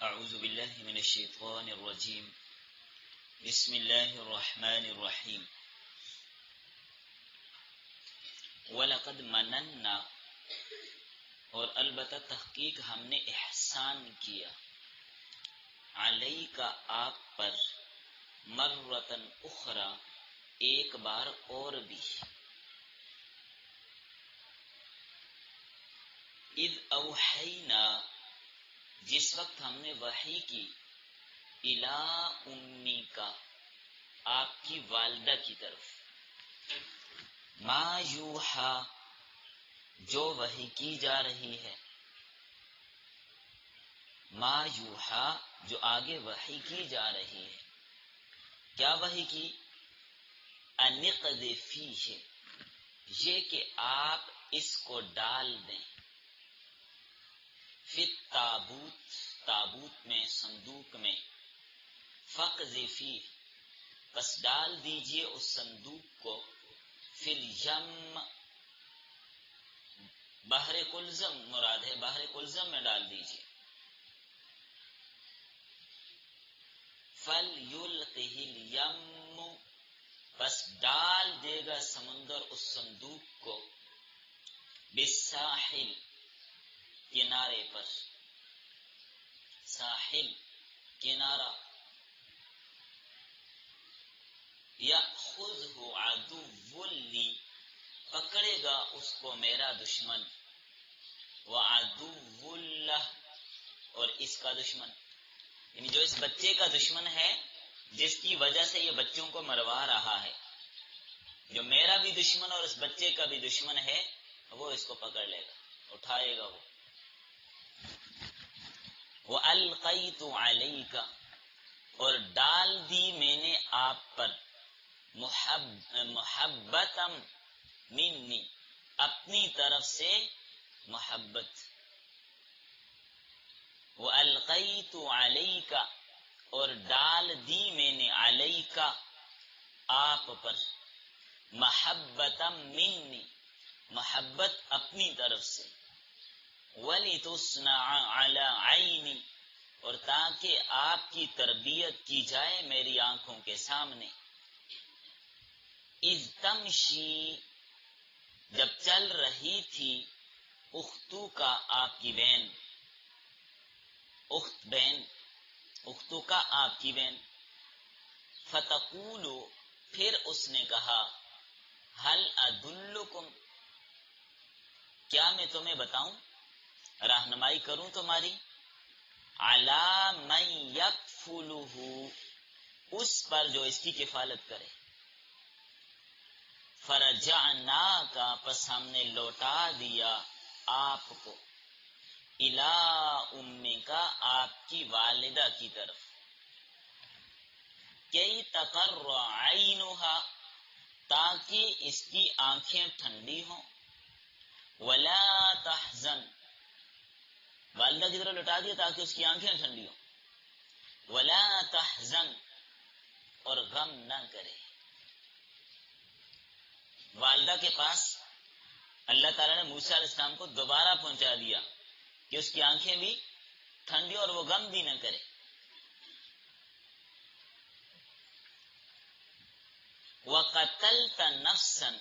اعوذ باللہ من الشیطان الرجیم بسم اللہ الرحمن الرحیم وَلَقَدْ مَنَنَّا اور البتہ تحقیق ہم نے احسان کیا علیکا آپ پر مرتن اخرى ایک بار اور بھی اذ اوحینا جس وقت ہم نے وحی کی الی امیکا آپ کی والدہ کی طرف ما یوحا جو وحی کی جا رہی ہے ما یوحا جو آگے وحی کی جا رہی ہے کیا وحی کی انقذفیہ یہ کہ آپ اس کو ڈال دیں فی التابوت تابوت میں صندوق میں فقذفیہ پس ڈال دیجئے اس صندوق کو فی الیم بحر کلزم مراد ہے بحر کلزم میں ڈال دیجئے فَلْيُلْقِهِ الْيَمُّ بس ڈال دے گا سمندر اس صندوق کو بالساحل کنارے پر ساحل کنارہ یأخذہ عدو لی پکڑے گا اس کو میرا دشمن وعدو لہ اور اس کا دشمن یعنی جو اس بچے کا دشمن ہے جس کی وجہ سے یہ بچوں کو مروا رہا ہے جو میرا بھی دشمن اور اس بچے کا بھی دشمن ہے وہ اس کو پکڑ لے گا اٹھائے گا وہ وَأَلْقَيْتُ عَلَيْكَ اور ڈال دی میں نے آپ پر محبتا منی اپنی طرف سے محبت وَأَلْقَيْتُ عَلَيْكَ اور ڈال دی میں نے علیک آپ پر محبتا منی محبت اپنی طرف سے وَلِتُصْنَعَ عَلَى عَيْنِي اور تاکہ آپ کی تربیت کی جائے میری آنکھوں کے سامنے اذ تمشی جب چل رہی تھی اختو کا آپ کی بہن اخت بہن اختو کا آپ کی بہن فتقول پھر اس نے کہا هل ادلکم کیا میں تمہیں بتاؤں رہنمائی کروں تمہاری علی من یکفلہ اس پر جو اس کی کفالت کرے فرجعناک پس ہم نے لوٹا دیا آپ کو الی امک آپ کی والدہ کی طرف کی تقر عینھا تاکہ اس کی آنکھیں ٹھنڈی ہوں ولا تحزن والدہ کی طرف لٹا دیا تاکہ اس کی آنکھیں ٹھنڈی ہوں ولا تحزن اور غم نہ کرے والدہ کے پاس اللہ تعالیٰ نے موسیٰ علیہ السلام کو دوبارہ پہنچا دیا کہ اس کی آنکھیں بھی ٹھنڈی اور وہ غم بھی نہ کرے وَقَتَلْتَ نَفْسًا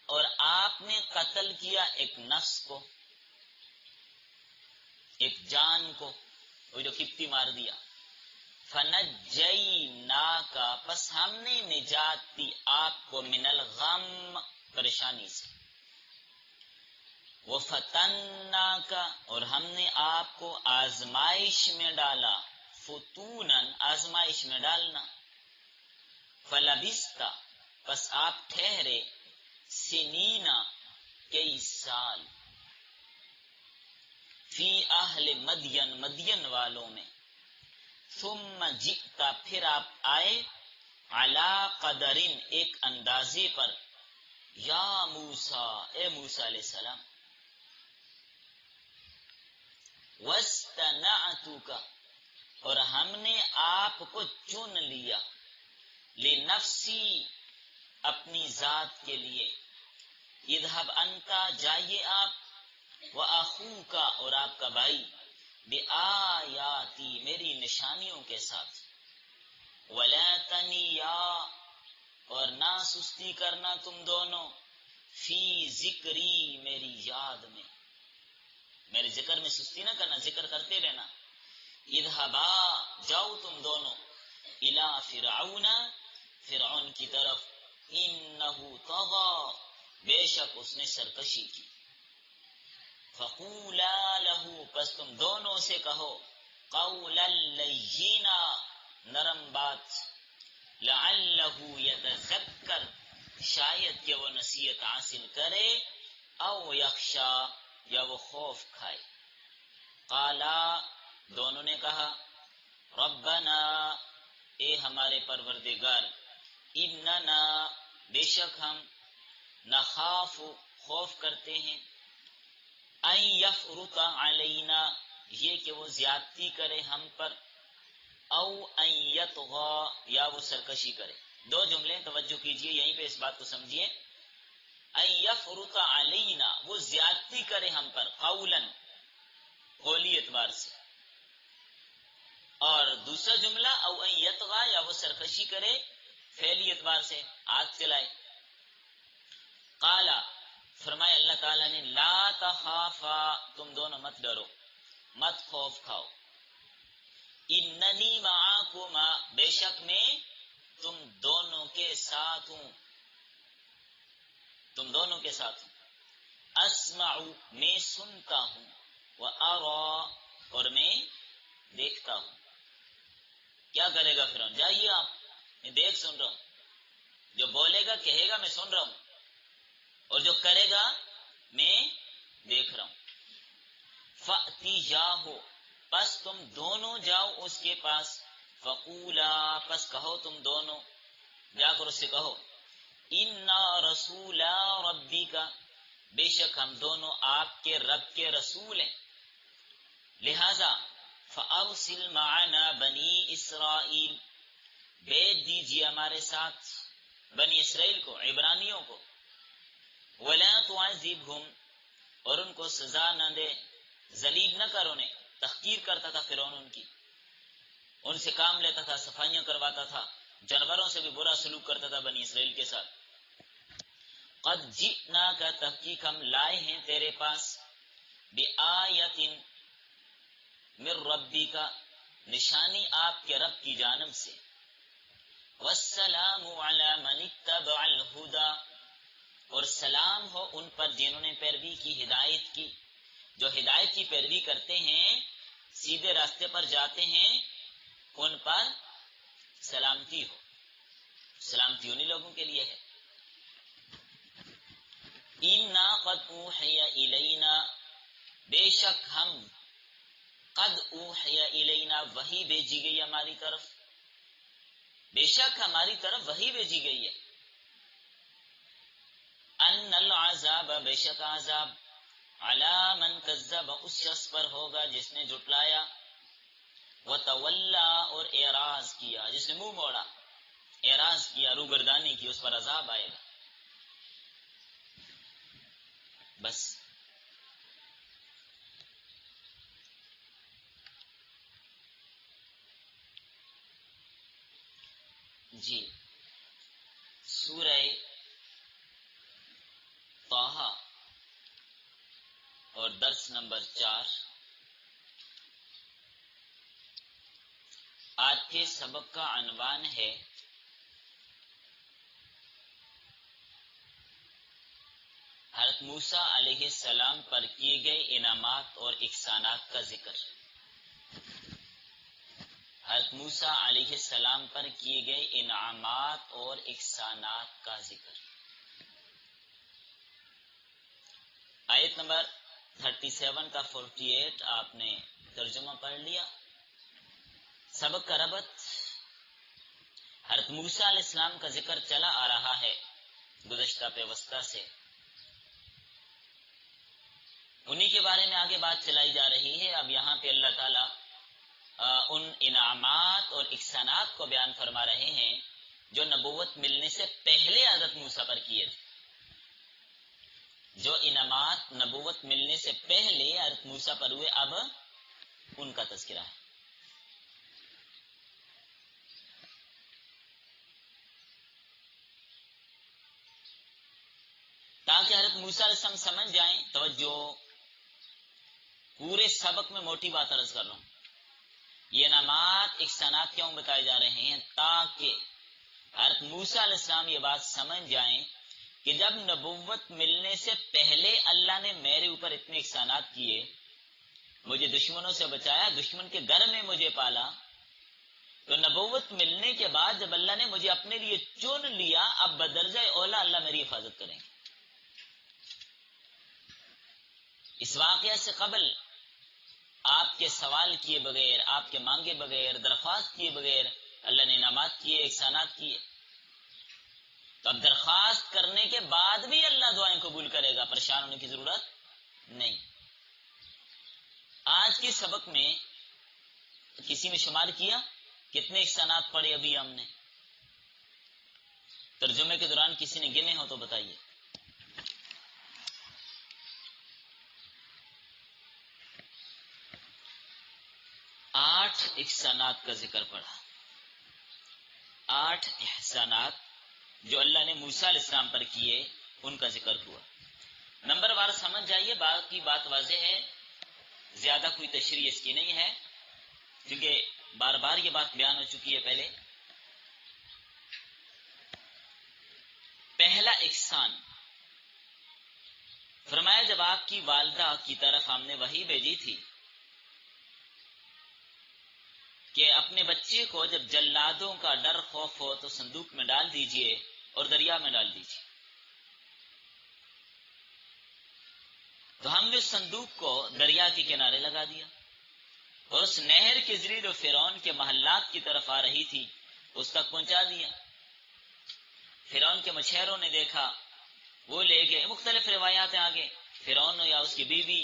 اور آپ نے قتل کیا ایک نفس کو ایک جان کو وہ جو کپتی مار دیا فَنَجَّيْنَاكَ پس ہم نے نجات دی آپ کو من الغم پریشانی سے وَفَتَنَّاكَ اور ہم نے آپ کو آزمائش میں ڈالا فتوناً آزمائش میں ڈالنا فَلَبِثْتَ پس آپ ٹھہرے سنینا کئی سال فی اہل مدین مدین والوں میں ثم جئت پھر آپ آئے علی قدرن ایک اندازے پر یا موسیٰ اے موسیٰ علیہ السلام واصطنعتک اور ہم نے آپ کو چن لیا لنفسی اپنی ذات کے لیے اذهب انت جائیے آپ وَأَخُوكَ اور آپ کا بھائی بِآيَاتِنَا نشانیوں کے ساتھ، ولا تنیا اور نہ سستی کرنا تم دونوں، فی ذکری میری یاد میں، میرے ذکر میں سستی نہ کرنا، ذکر کرتے رہنا، اذهبا جاؤ تم دونوں، الی فرعون فرعون کی طرف، انہ طغى بے شک اس نے سرکشی کی، فقولا له پس تم دونوں سے کہو، قولا لینا نرم بات، لعلہ یتذکر شاید کہ وہ نصیحت حاصل کرے، او یخشا یا وہ خوف کھائے، قالا دونوں نے کہا، ربنا اے ہمارے پروردگار، اننا بے شک ہم، نخاف خوف کرتے ہیں، ان یفرط علینا یہ کہ وہ زیادتی کرے ہم پر، او ان یطغی یا وہ سرکشی کرے۔ دو جملے توجہ کیجئے، یہیں پہ اس بات کو سمجھیے، ان یفرط علینا وہ زیادتی کرے ہم پر، قولا قولی اعتبار سے، اور دوسرا جملہ او ان یطغی یا وہ سرکشی کرے فعلی اعتبار سے، ہاتھ چلائے۔ قالا فرمائے اللہ تعالیٰ نے، لا تخافا تم دونوں مت ڈرو، مت خوف کھاؤ، اننی معاکما بے شک میں تم دونوں کے ساتھ ہوں، تم دونوں کے ساتھ ہوں، اسمع میں سنتا ہوں، وارا اور میں دیکھتا ہوں۔ کیا کرے گا فرعون؟ جائیے آپ، میں دیکھ سن رہا ہوں، جو بولے گا کہے گا میں سن رہا ہوں، اور جو کرے گا میں دیکھ رہا ہوں۔ فَأْتِيَاهُ پس تم دونوں جاؤ اس کے پاس، فقولا پس کہو تم دونوں، جا کر اس سے کہو، اِنَّا رَسُولَا رَبِّكَ بے شک ہم دونوں آپ کے رب کے رسول ہیں، لہذا فَأَرْسِلْ مَعَنَا بَنِي إِسْرَائِيل بھیج دیجیے ہمارے ساتھ بنی اسرائیل کو، عبرانیوں کو، وَلَا تُعَذِّبْهُمْ اور ان کو سزا نہ دے، ذلیل نہ کر انہیں، تحقیر کرتا تھا فرعون ان کی، ان سے کام لیتا تھا، صفائیاں کرواتا تھا، جانوروں سے بھی برا سلوک کرتا تھا بنی اسرائیل کے ساتھ۔ قد جئناک تحقیق ہم لائے ہیں تیرے پاس، بآیۃ من ربک نشانی آپ کے رب کی جانب سے، والسلام علی من اتبع الہدی اور سلام ہو ان پر جنہوں نے پیروی کی ہدایت کی، جو ہدایت کی پیروی کرتے ہیں، سیدھے راستے پر جاتے ہیں، ان پر سلامتی ہو، سلامتی انہی لوگوں کے لیے ہے۔ اِنَّا قَدْ أُوحِیَ إِلَيْنَا بے شک ہم، قد اوحی الینا وحی بھیجی گئی ہماری طرف، بے شک ہماری طرف وحی بھیجی گئی ہے، ان العذاب بے شک عذاب، علی من کذب اس شخص پر ہوگا جس نے جھٹلایا، وتولا اور اعراض کیا، جس نے منہ موڑا، اعراض کیا، روگردانی کی، اس پر عذاب آئے گا۔ بس جی، سورہ طٰہٰ اور درس نمبر 4، آج کے سبق کا عنوان ہے حضرت موسیٰ علیہ السلام پر کیے گئے انعامات اور احسانات کا ذکر، حضرت موسیٰ علیہ السلام پر کیے گئے انعامات اور احسانات کا ذکر۔ آیت نمبر 37 کا 48 آپ نے ترجمہ پڑھ لیا۔ سبق کا ربط حضرت موسیٰ علیہ السلام کا ذکر چلا آ رہا ہے گزشتہ پیوستہ سے، انہی کے بارے میں آگے بات چلائی جا رہی ہے۔ اب یہاں پہ اللہ تعالیٰ ان انعامات اور احسانات کو بیان فرما رہے ہیں جو نبوت ملنے سے پہلے حضرت موسیٰ پر کیے تھے، جو انعامات نبوت ملنے سے پہلے حضرت موسیٰ پر ہوئے، اب ان کا تذکرہ ہے۔ موسیٰ علیہ السلام سمجھ جائیں، توجہ، پورے سبق میں موٹی بات عرض کر رہا ہوں، یہ انعامات احسانات کیوں بتائے جا رہے ہیں؟ تاکہ حضرت موسیٰ علیہ السلام یہ بات سمجھ جائیں کہ جب نبوت ملنے سے پہلے اللہ نے میرے اوپر اتنے احسانات کیے، مجھے دشمنوں سے بچایا، دشمن کے گھر میں مجھے پالا، تو نبوت ملنے کے بعد جب اللہ نے مجھے اپنے لیے چن لیا، اب بدرجہ اولا اللہ میری حفاظت کریں گے۔ اس واقعہ سے قبل آپ کے سوال کیے بغیر، آپ کے مانگے بغیر، درخواست کیے بغیر اللہ نے انعامات کیے، احسانات کیے، تو اب درخواست کرنے کے بعد بھی اللہ دعائیں قبول کرے گا، پریشان ہونے کی ضرورت نہیں۔ آج کے سبق میں کسی نے شمار کیا کتنے احسانات پڑھے ابھی ہم نے؟ ترجمے کے دوران کسی نے گنے ہو تو بتائیے۔ 8 احسانات کا ذکر پڑا، 8 احسانات جو اللہ نے موسیٰ علیہ السلام پر کیے، ان کا ذکر ہوا۔ نمبر وار سمجھ جائیے، باقی بات واضح ہے، زیادہ کوئی تشریح اس کی نہیں ہے، کیونکہ بار بار یہ بات بیان ہو چکی ہے پہلے۔ پہلا احسان فرمایا، جب آپ کی والدہ کی طرف ہم نے وحی بھیجی تھی کہ اپنے بچے کو جب جلادوں کا ڈر خوف ہو تو صندوق میں ڈال دیجئے اور دریا میں ڈال دیجئے، تو ہم نے اس صندوق کو دریا کے کنارے لگا دیا اور اس نہر کے ذریعے جو فرعون کے محلات کی طرف آ رہی تھی اس تک پہنچا دیا۔ فرعون کے مچھیروں نے دیکھا، وہ لے گئے، مختلف روایات ہیں آگے، فرعون یا اس کی بیوی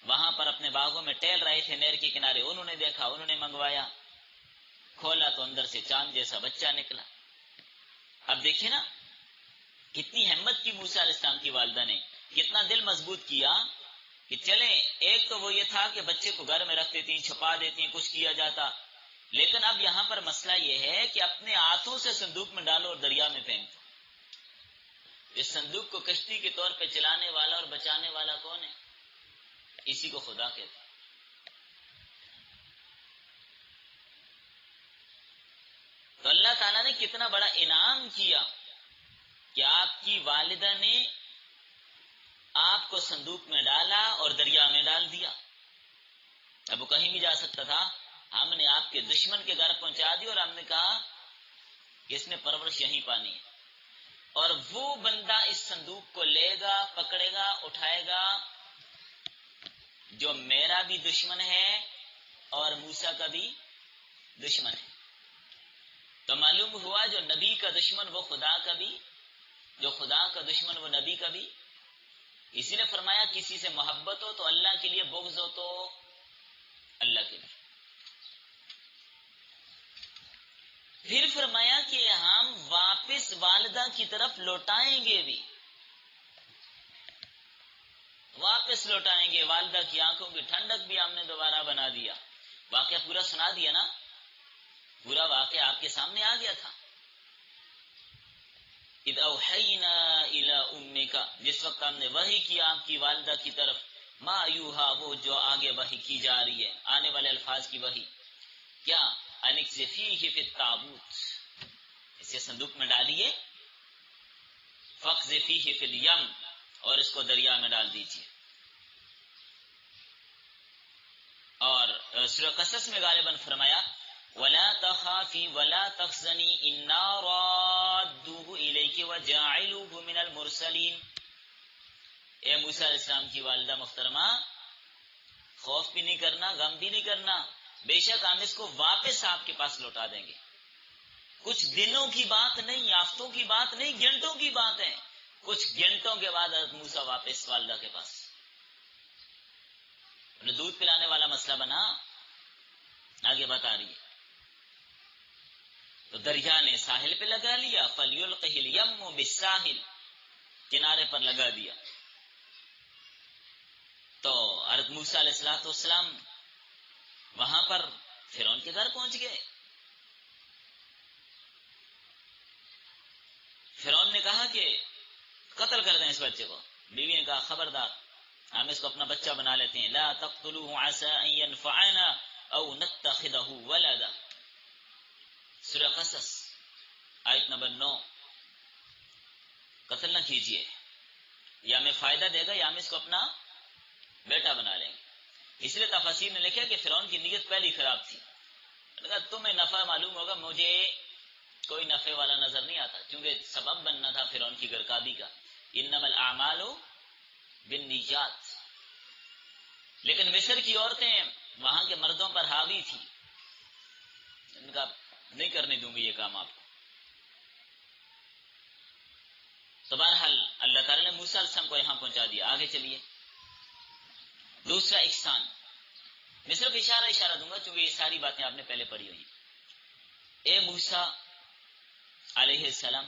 وہاں پر اپنے باغوں میں ٹہل رہے تھے نہر کے کنارے، انہوں نے دیکھا، انہوں نے منگوایا، کھولا تو اندر سے چاند جیسا بچہ نکلا۔ اب دیکھیں نا کتنی ہمت کی موسیٰ علیہ السلام کی والدہ نے، کتنا دل مضبوط کیا کہ چلیں، ایک تو وہ یہ تھا کہ بچے کو گھر میں رکھ دیتی، چھپا دیتی، کچھ کیا جاتا، لیکن اب یہاں پر مسئلہ یہ ہے کہ اپنے ہاتھوں سے صندوق میں ڈالو اور دریا میں پھینک دو۔ اس صندوق کو کشتی کے طور پہ چلانے والا اور بچانے والا کون ہے؟ اسی کو خدا کہتے ہیں۔ تو اللہ تعالیٰ نے کتنا بڑا انعام کیا کہ آپ کی والدہ نے آپ کو صندوق میں ڈالا اور دریا میں ڈال دیا۔ اب وہ کہیں بھی جا سکتا تھا، ہم نے آپ کے دشمن کے گھر پہنچا دی اور ہم نے کہا کہ اس نے پرورش یہیں پانی ہے، اور وہ بندہ اس صندوق کو لے گا، پکڑے گا، اٹھائے گا، جو میرا بھی دشمن ہے اور موسیٰ کا بھی دشمن ہے۔ تو معلوم ہوا جو نبی کا دشمن وہ خدا کا بھی، جو خدا کا دشمن وہ نبی کا بھی۔ اسی نے فرمایا کسی سے محبت ہو تو اللہ کے لیے، بغض ہو تو اللہ کے لیے۔ پھر فرمایا کہ ہم واپس والدہ کی طرف لوٹائیں گے بھی، واپس لوٹائیں گے۔ والدہ کی آنکھوں کی ٹھنڈک بھی ہم نے دوبارہ بنا دیا۔ واقعہ پورا سنا دیا نا، پورا واقعہ آپ کے سامنے آ گیا تھا۔ اذ اوحینا الی امک، جس وقت ہم نے وحی کیا آپ کی والدہ کی طرف، ما یوحا، وہ جو آگے وحی کی جا رہی ہے، آنے والے الفاظ کی وحی، کیا؟ انکسفیہ فی التابوت، اسے صندوق میں ڈالیے، فاقذفیہ فی الیم، اور اس کو دریا میں ڈال دیجیے۔ اور سورہ قصص میں غالباً فرمایا وَلَا تَخَافِي وَلَا تَحْزَنِي إِنَّا رَادُّوهُ إِلَيْكِ وَجَاعِلُوهُ مِنَ الْمُرْسَلِينَ۔ اے موسیٰ علیہ السلام کی والدہ محترمہ، خوف بھی نہیں کرنا، غم بھی نہیں کرنا، بے شک ہم اس کو واپس آپ کے پاس لوٹا دیں گے۔ کچھ دنوں کی بات نہیں، ہفتوں کی بات نہیں، گھنٹوں کی بات ہے۔ کچھ گھنٹوں کے بعد حضرت موسیٰ واپس والدہ کے پاس۔ دودھ پلانے والا مسئلہ بنا، آگے بتا رہی ہے، تو دریا نے ساحل پہ لگا لیا، فَلْيُلْقِهِ الْيَمُّ بِالسَّاحِلِ، کنارے پر لگا دیا۔ تو حضرت موسیٰ علیہ السلام وہاں پر فرعون کے گھر پہنچ گئے۔ فرعون نے کہا کہ قتل کر دیں اس بچے کو، بیوی نے کہا خبردار، ہم اس کو اپنا بچہ بنا لیتے ہیں. لا تقتلوه عسى ان ينفعنا او نتخذه ولدا. سورہ قصص آیت نمبر 9. قتل نہ کیجیے، یا ہمیں فائدہ دے گا یا ہم اس کو اپنا بیٹا بنا لیں گے. اس لیے تفاسیر نے لکھا کہ فرعون کی نیت پہلی خراب تھی. تمہیں نفع معلوم ہوگا، مجھے کوئی نفع والا نظر نہیں آتا، کیونکہ سبب بننا تھا فرعون کی گرکابی کا. انما الاعمال بالنیات. لیکن مصر کی عورتیں وہاں کے مردوں پر حاوی تھی، ان کا نہیں کرنے دوں گی یہ کام آپ کو. تو بہرحال اللہ تعالیٰ نے موسیٰ علیہ السلام کو یہاں پہنچا دیا. آگے چلیے. دوسرا احسان، میں صرف اشارہ دوں گا چونکہ یہ ساری باتیں آپ نے پہلے پڑھی ہوئی. اے موسیٰ علیہ السلام،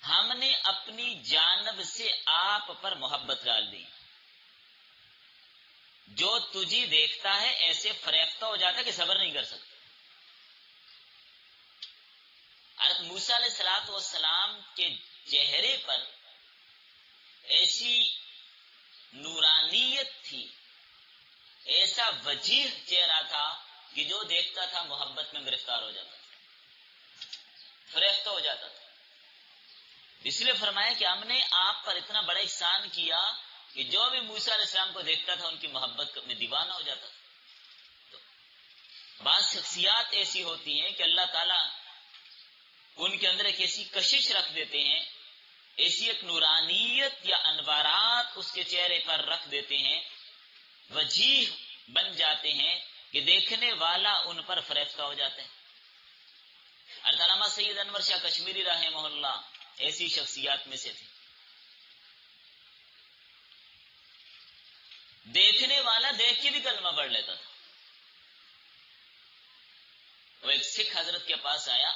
ہم نے اپنی جانب سے آپ پر محبت ڈال دی. جو تجھے دیکھتا ہے ایسے فریفتہ ہو جاتا ہے کہ صبر نہیں کر سکتا. حضرت موسیٰ علیہ السلام کے چہرے پر ایسی نورانیت تھی، ایسا وجیح چہرہ تھا کہ جو دیکھتا تھا محبت میں گرفتار ہو جاتا تھا، فریفتہ ہو جاتا تھا. اس لیے فرمایا کہ ہم نے آپ پر اتنا بڑا احسان کیا کہ جو بھی موسیٰ علیہ السلام کو دیکھتا تھا ان کی محبت میں دیوانہ ہو جاتا تھا. تو بعض شخصیات ایسی ہوتی ہیں کہ اللہ تعالیٰ ان کے اندر ایک ایسی کشش رکھ دیتے ہیں، ایسی ایک نورانیت یا انوارات اس کے چہرے پر رکھ دیتے ہیں، وجیح بن جاتے ہیں کہ دیکھنے والا ان پر فریفتہ ہو جاتا ہے. علامہ سید انور شاہ کشمیری رحمہ اللہ ایسی شخصیات میں سے تھے. دیکھنے والا دیکھ کے بھی کلمہ پڑھ لیتا تھا. وہ ایک سکھ حضرت کے پاس آیا،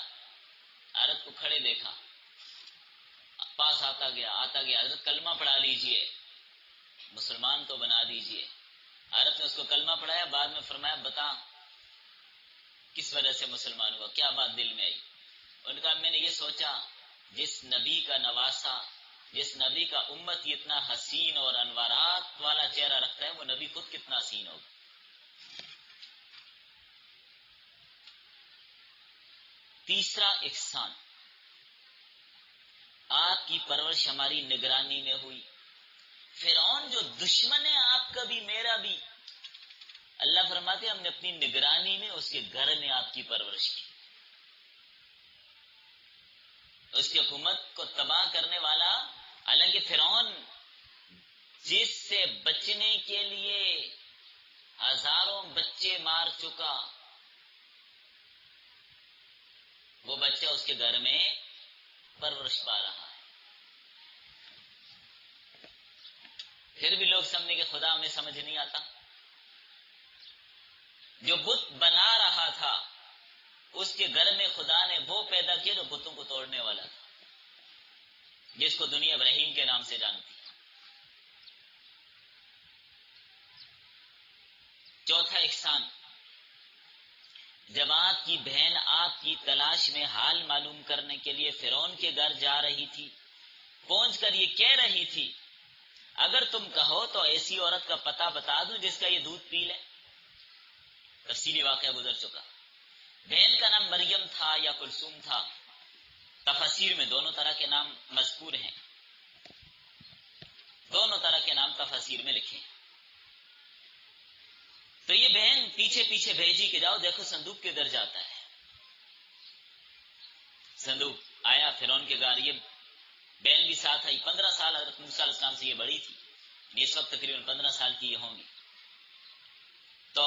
حضرت کو کھڑے دیکھا، پاس آتا گیا. حضرت کلمہ پڑھا لیجئے، مسلمان تو بنا دیجئے. حضرت نے اس کو کلمہ پڑھایا. بعد میں فرمایا بتا کس وجہ سے مسلمان ہوا، کیا بات دل میں آئی. ان کا میں نے یہ سوچا جس نبی کا نواسا، جس نبی کا امت اتنا حسین اور انوارات والا چہرہ رکھتا ہے، وہ نبی خود کتنا حسین ہوگا. تیسرا احسان، آپ کی پرورش ہماری نگرانی میں ہوئی. فرعون جو دشمن ہے آپ کا بھی میرا بھی، اللہ فرماتے ہیں ہم نے اپنی نگرانی میں اس کے گھر میں آپ کی پرورش کی. اس کی حکومت کو تباہ کرنے والا، حالانکہ فرعون جس سے بچنے کے لیے ہزاروں بچے مار چکا، وہ بچہ اس کے گھر میں پرورش پا رہا ہے. پھر بھی لوگ سمجھنے کہ خدا ہمیں سمجھ نہیں آتا. جو بت بنا رہا تھا اس کے گھر میں خدا نے وہ پیدا کیا جو بتوں کو توڑنے والا تھا، جس کو دنیا ابراہیم کے نام سے جانتی. چوتھا احسان، جب آپ کی بہن آپ کی تلاش میں حال معلوم کرنے کے لیے فرعون کے گھر جا رہی تھی، پہنچ کر یہ کہہ رہی تھی اگر تم کہو تو ایسی عورت کا پتہ بتا دوں جس کا یہ دودھ پی لے. تفصیلی واقعہ گزر چکا. بہن کا نام مریم تھا یا کلثوم تھا، تفاسیر میں دونوں طرح کے نام مذکور ہیں، دونوں طرح کے نام تفاسیر میں لکھے ہیں. تو یہ بہن پیچھے پیچھے بھیجی کہ جاؤ دیکھو صندوق کدھر جاتا ہے. صندوق آیا فرعون کے گھر، یہ بہن بھی ساتھ آئی. 15 سال حضرت موسیٰ علیہ السلام سے یہ بڑی تھی، اس وقت تقریباً 15 سال کی یہ ہوں گی. تو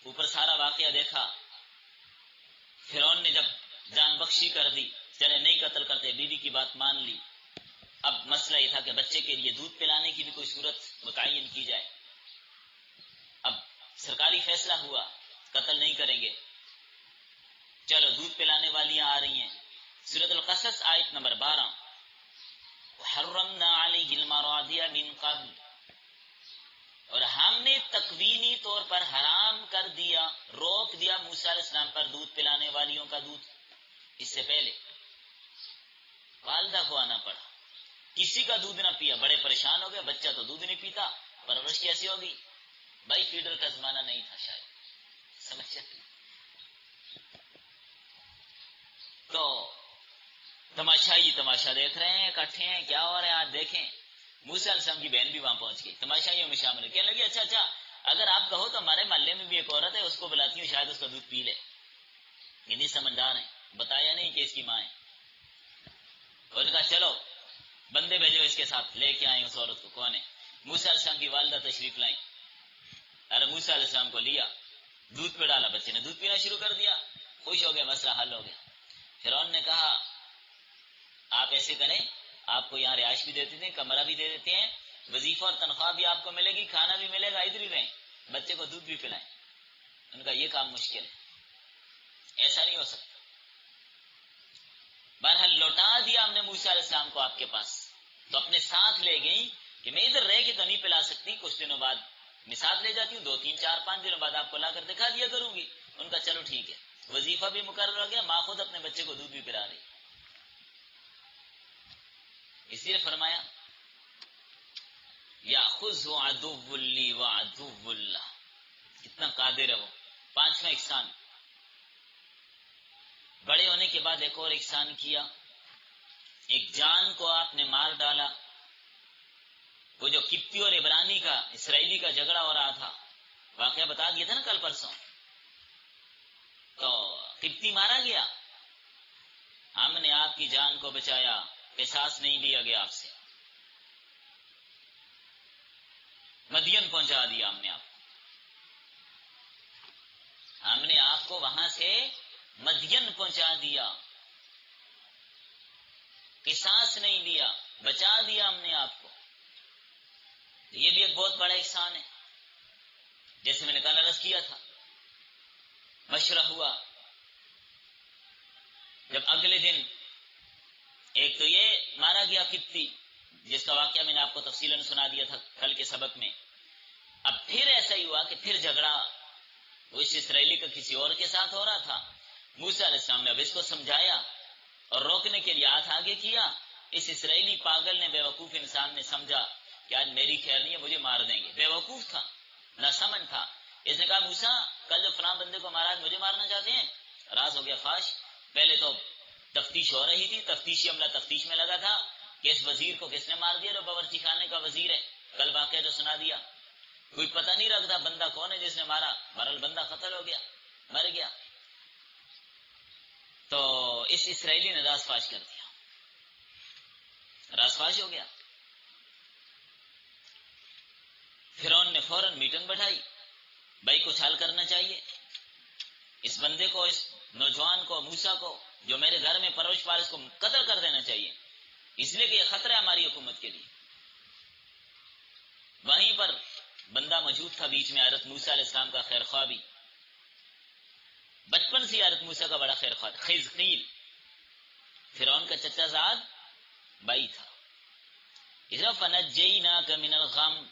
اوپر سارا واقعہ دیکھا. فرعون نے جب جان بخشی کر دی، چلے نہیں قتل کرتے، بیوی کی بات مان لی. اب مسئلہ یہ تھا کہ بچے کے لیے دودھ پلانے کی بھی کوئی صورت متعین کی جائے. اب سرکاری فیصلہ ہوا قتل نہیں کریں گے، چلو دودھ پلانے والیاں آ رہی ہیں. سورۃ القصص آیت نمبر 12، حرمنا علیہ المراضع من قبل، اور ہم نے تکوینی طور پر حرام کر دیا، روک دیا موسیٰ علیہ السلام پر دودھ پلانے والیوں کا دودھ. اس سے پہلے والدہ کو آنا پڑا. دیا، بڑے پریشان ہو گئے، بچہ تو دودھ نہیں پیتا، پرورش کیسی ہوگی؟ بھائی فیڈر کا زمانہ نہیں تھا شاید، سمجھ سکتے؟ تو تماشائی تماشا دیکھ رہے ہیں، اکٹھے ہیں، کیا ہو رہا ہے آج دیکھیں۔ موسیٰ علیہ السلام کی بہن بھی وہاں پہنچ گئی، تماشائیوں میں شامل ہے، کہنے لگی اچھا اگر آپ کہو تو ہمارے محلے میں بھی ایک عورت ہے، اس کو بلاتی ہوں، شاید اس کا دودھ پی لے۔ اتنی سمجھدار ہیں، بتایا نہیں کہ اس کی ماں ہے۔ اور کہا چلو بندے بھیجو اس کے ساتھ، لے کے آئیں اس عورت کو، کون ہے؟ موسیٰ علیہ السلام کی والدہ تشریف لائیں۔ ارے موسیٰ علیہ السلام کو لیا، دودھ پہ ڈالا، بچے نے دودھ پینا شروع کر دیا، خوش ہو گیا، مسئلہ حل ہو گیا۔ فرعون نے کہا آپ ایسے کریں، آپ کو یہاں رہائش بھی دے دیتے ہیں، کمرہ بھی دے دیتے ہیں، وظیفہ اور تنخواہ بھی آپ کو ملے گی، کھانا بھی ملے گا، ادھر ہی رہیں، بچے کو دودھ بھی پلائیں۔ ان کا یہ کام مشکل ہے، ایسا نہیں ہو سکتا۔ بہرحال لوٹا دیا ہم نے موسیٰ علیہ السلام کو آپ کے پاس، تو اپنے ساتھ لے گئی کہ میں ادھر رہ کے تو نہیں پلا سکتی، کچھ دنوں بعد میں ساتھ لے جاتی ہوں، 2 3 4 5 دنوں بعد آپ کو لا کر دکھا دیا کروں گی۔ ان کا چلو ٹھیک ہے، وظیفہ بھی مقرر ہو گیا، ماں خود اپنے بچے کو دودھ بھی پلا رہی۔ اس لیے فرمایا یاخذہ عدو لی وعدو اللہ، کتنا قادر ہے وہ۔ 5واں احسان، بڑے ہونے کے بعد ایک اور احسان کیا، ایک جان کو آپ نے مار ڈالا۔ وہ جو قبطی اور عبرانی کا، اسرائیلی کا جھگڑا ہو رہا تھا، واقعہ بتا دیا تھا نا کل پرسوں، تو قبطی مارا گیا، ہم نے آپ کی جان کو بچایا، قصاص نہیں لیا گیا آپ سے، مدین پہنچا دیا ہم نے آپ کو وہاں سے مدین پہنچا دیا، قصاص نہیں لیا، بچا دیا ہم نے آپ کو۔ یہ بھی ایک بہت بڑا احسان ہے۔ جیسے میں نے کل عرض کیا تھا، مشورہ ہوا، جب اگلے دن ایک تو یہ مارا گیا قبطی، جس کا واقعہ میں نے آپ کو تفصیلاً سنا دیا تھا کل کے سبق میں۔ اب پھر ایسا ہی ہوا کہ پھر جھگڑا وہ اس اسرائیلی کا کسی اور کے ساتھ ہو رہا تھا۔ موسیٰ علیہ السلام نے اب اس کو سمجھایا اور روکنے کے لیے ہاتھ آگے کیا۔ اس اسرائیلی پاگل نے، بے وقوف انسان نے سمجھا کہ آج میری خیر نہیں ہے، مجھے مار دیں گے۔ بے وقوف تھا، نہ سمجھ تھا۔ اس نے کہا موسیٰ کل جو فلاں بندے کو مارا، مجھے مارنا چاہتے ہیں؟ راز ہو گیا فاش۔ پہلے تو تفتیش ہو رہی تھی، تفتیشی عملہ تفتیش میں لگا تھا کہ اس وزیر کو کس نے مار دیا جو باورچی خانے کا وزیر ہے، کل واقعہ جو سنا دیا۔ کوئی پتہ نہیں رکھتا بندہ کون ہے جس نے مارا، بہرحال بندہ قتل ہو گیا، مر گیا۔ تو اس اسرائیلی نے راز فاش کر دیا، راز فاش ہو گیا۔ فرعون نے فوراً میٹنگ بٹھائی، بھائی کچھ حل کرنا چاہیے، اس بندے کو، اس نوجوان کو، موسیٰ کو جو میرے گھر میں پرورش پا، اس کو قتل کر دینا چاہیے، اس لیے کہ یہ خطرہ ہے ہماری حکومت کے لیے۔ وہیں پر بندہ موجود تھا بیچ میں، حضرت موسیٰ علیہ السلام کا خیر خواہ بھی، بچپن سے حضرت موسیٰ کا بڑا خیر خواہ، خزقیل، فرعون کا چچا زاد بھائی تھا۔ فَنَجَّيْنَاكَ مِنَ الْغَمِّ،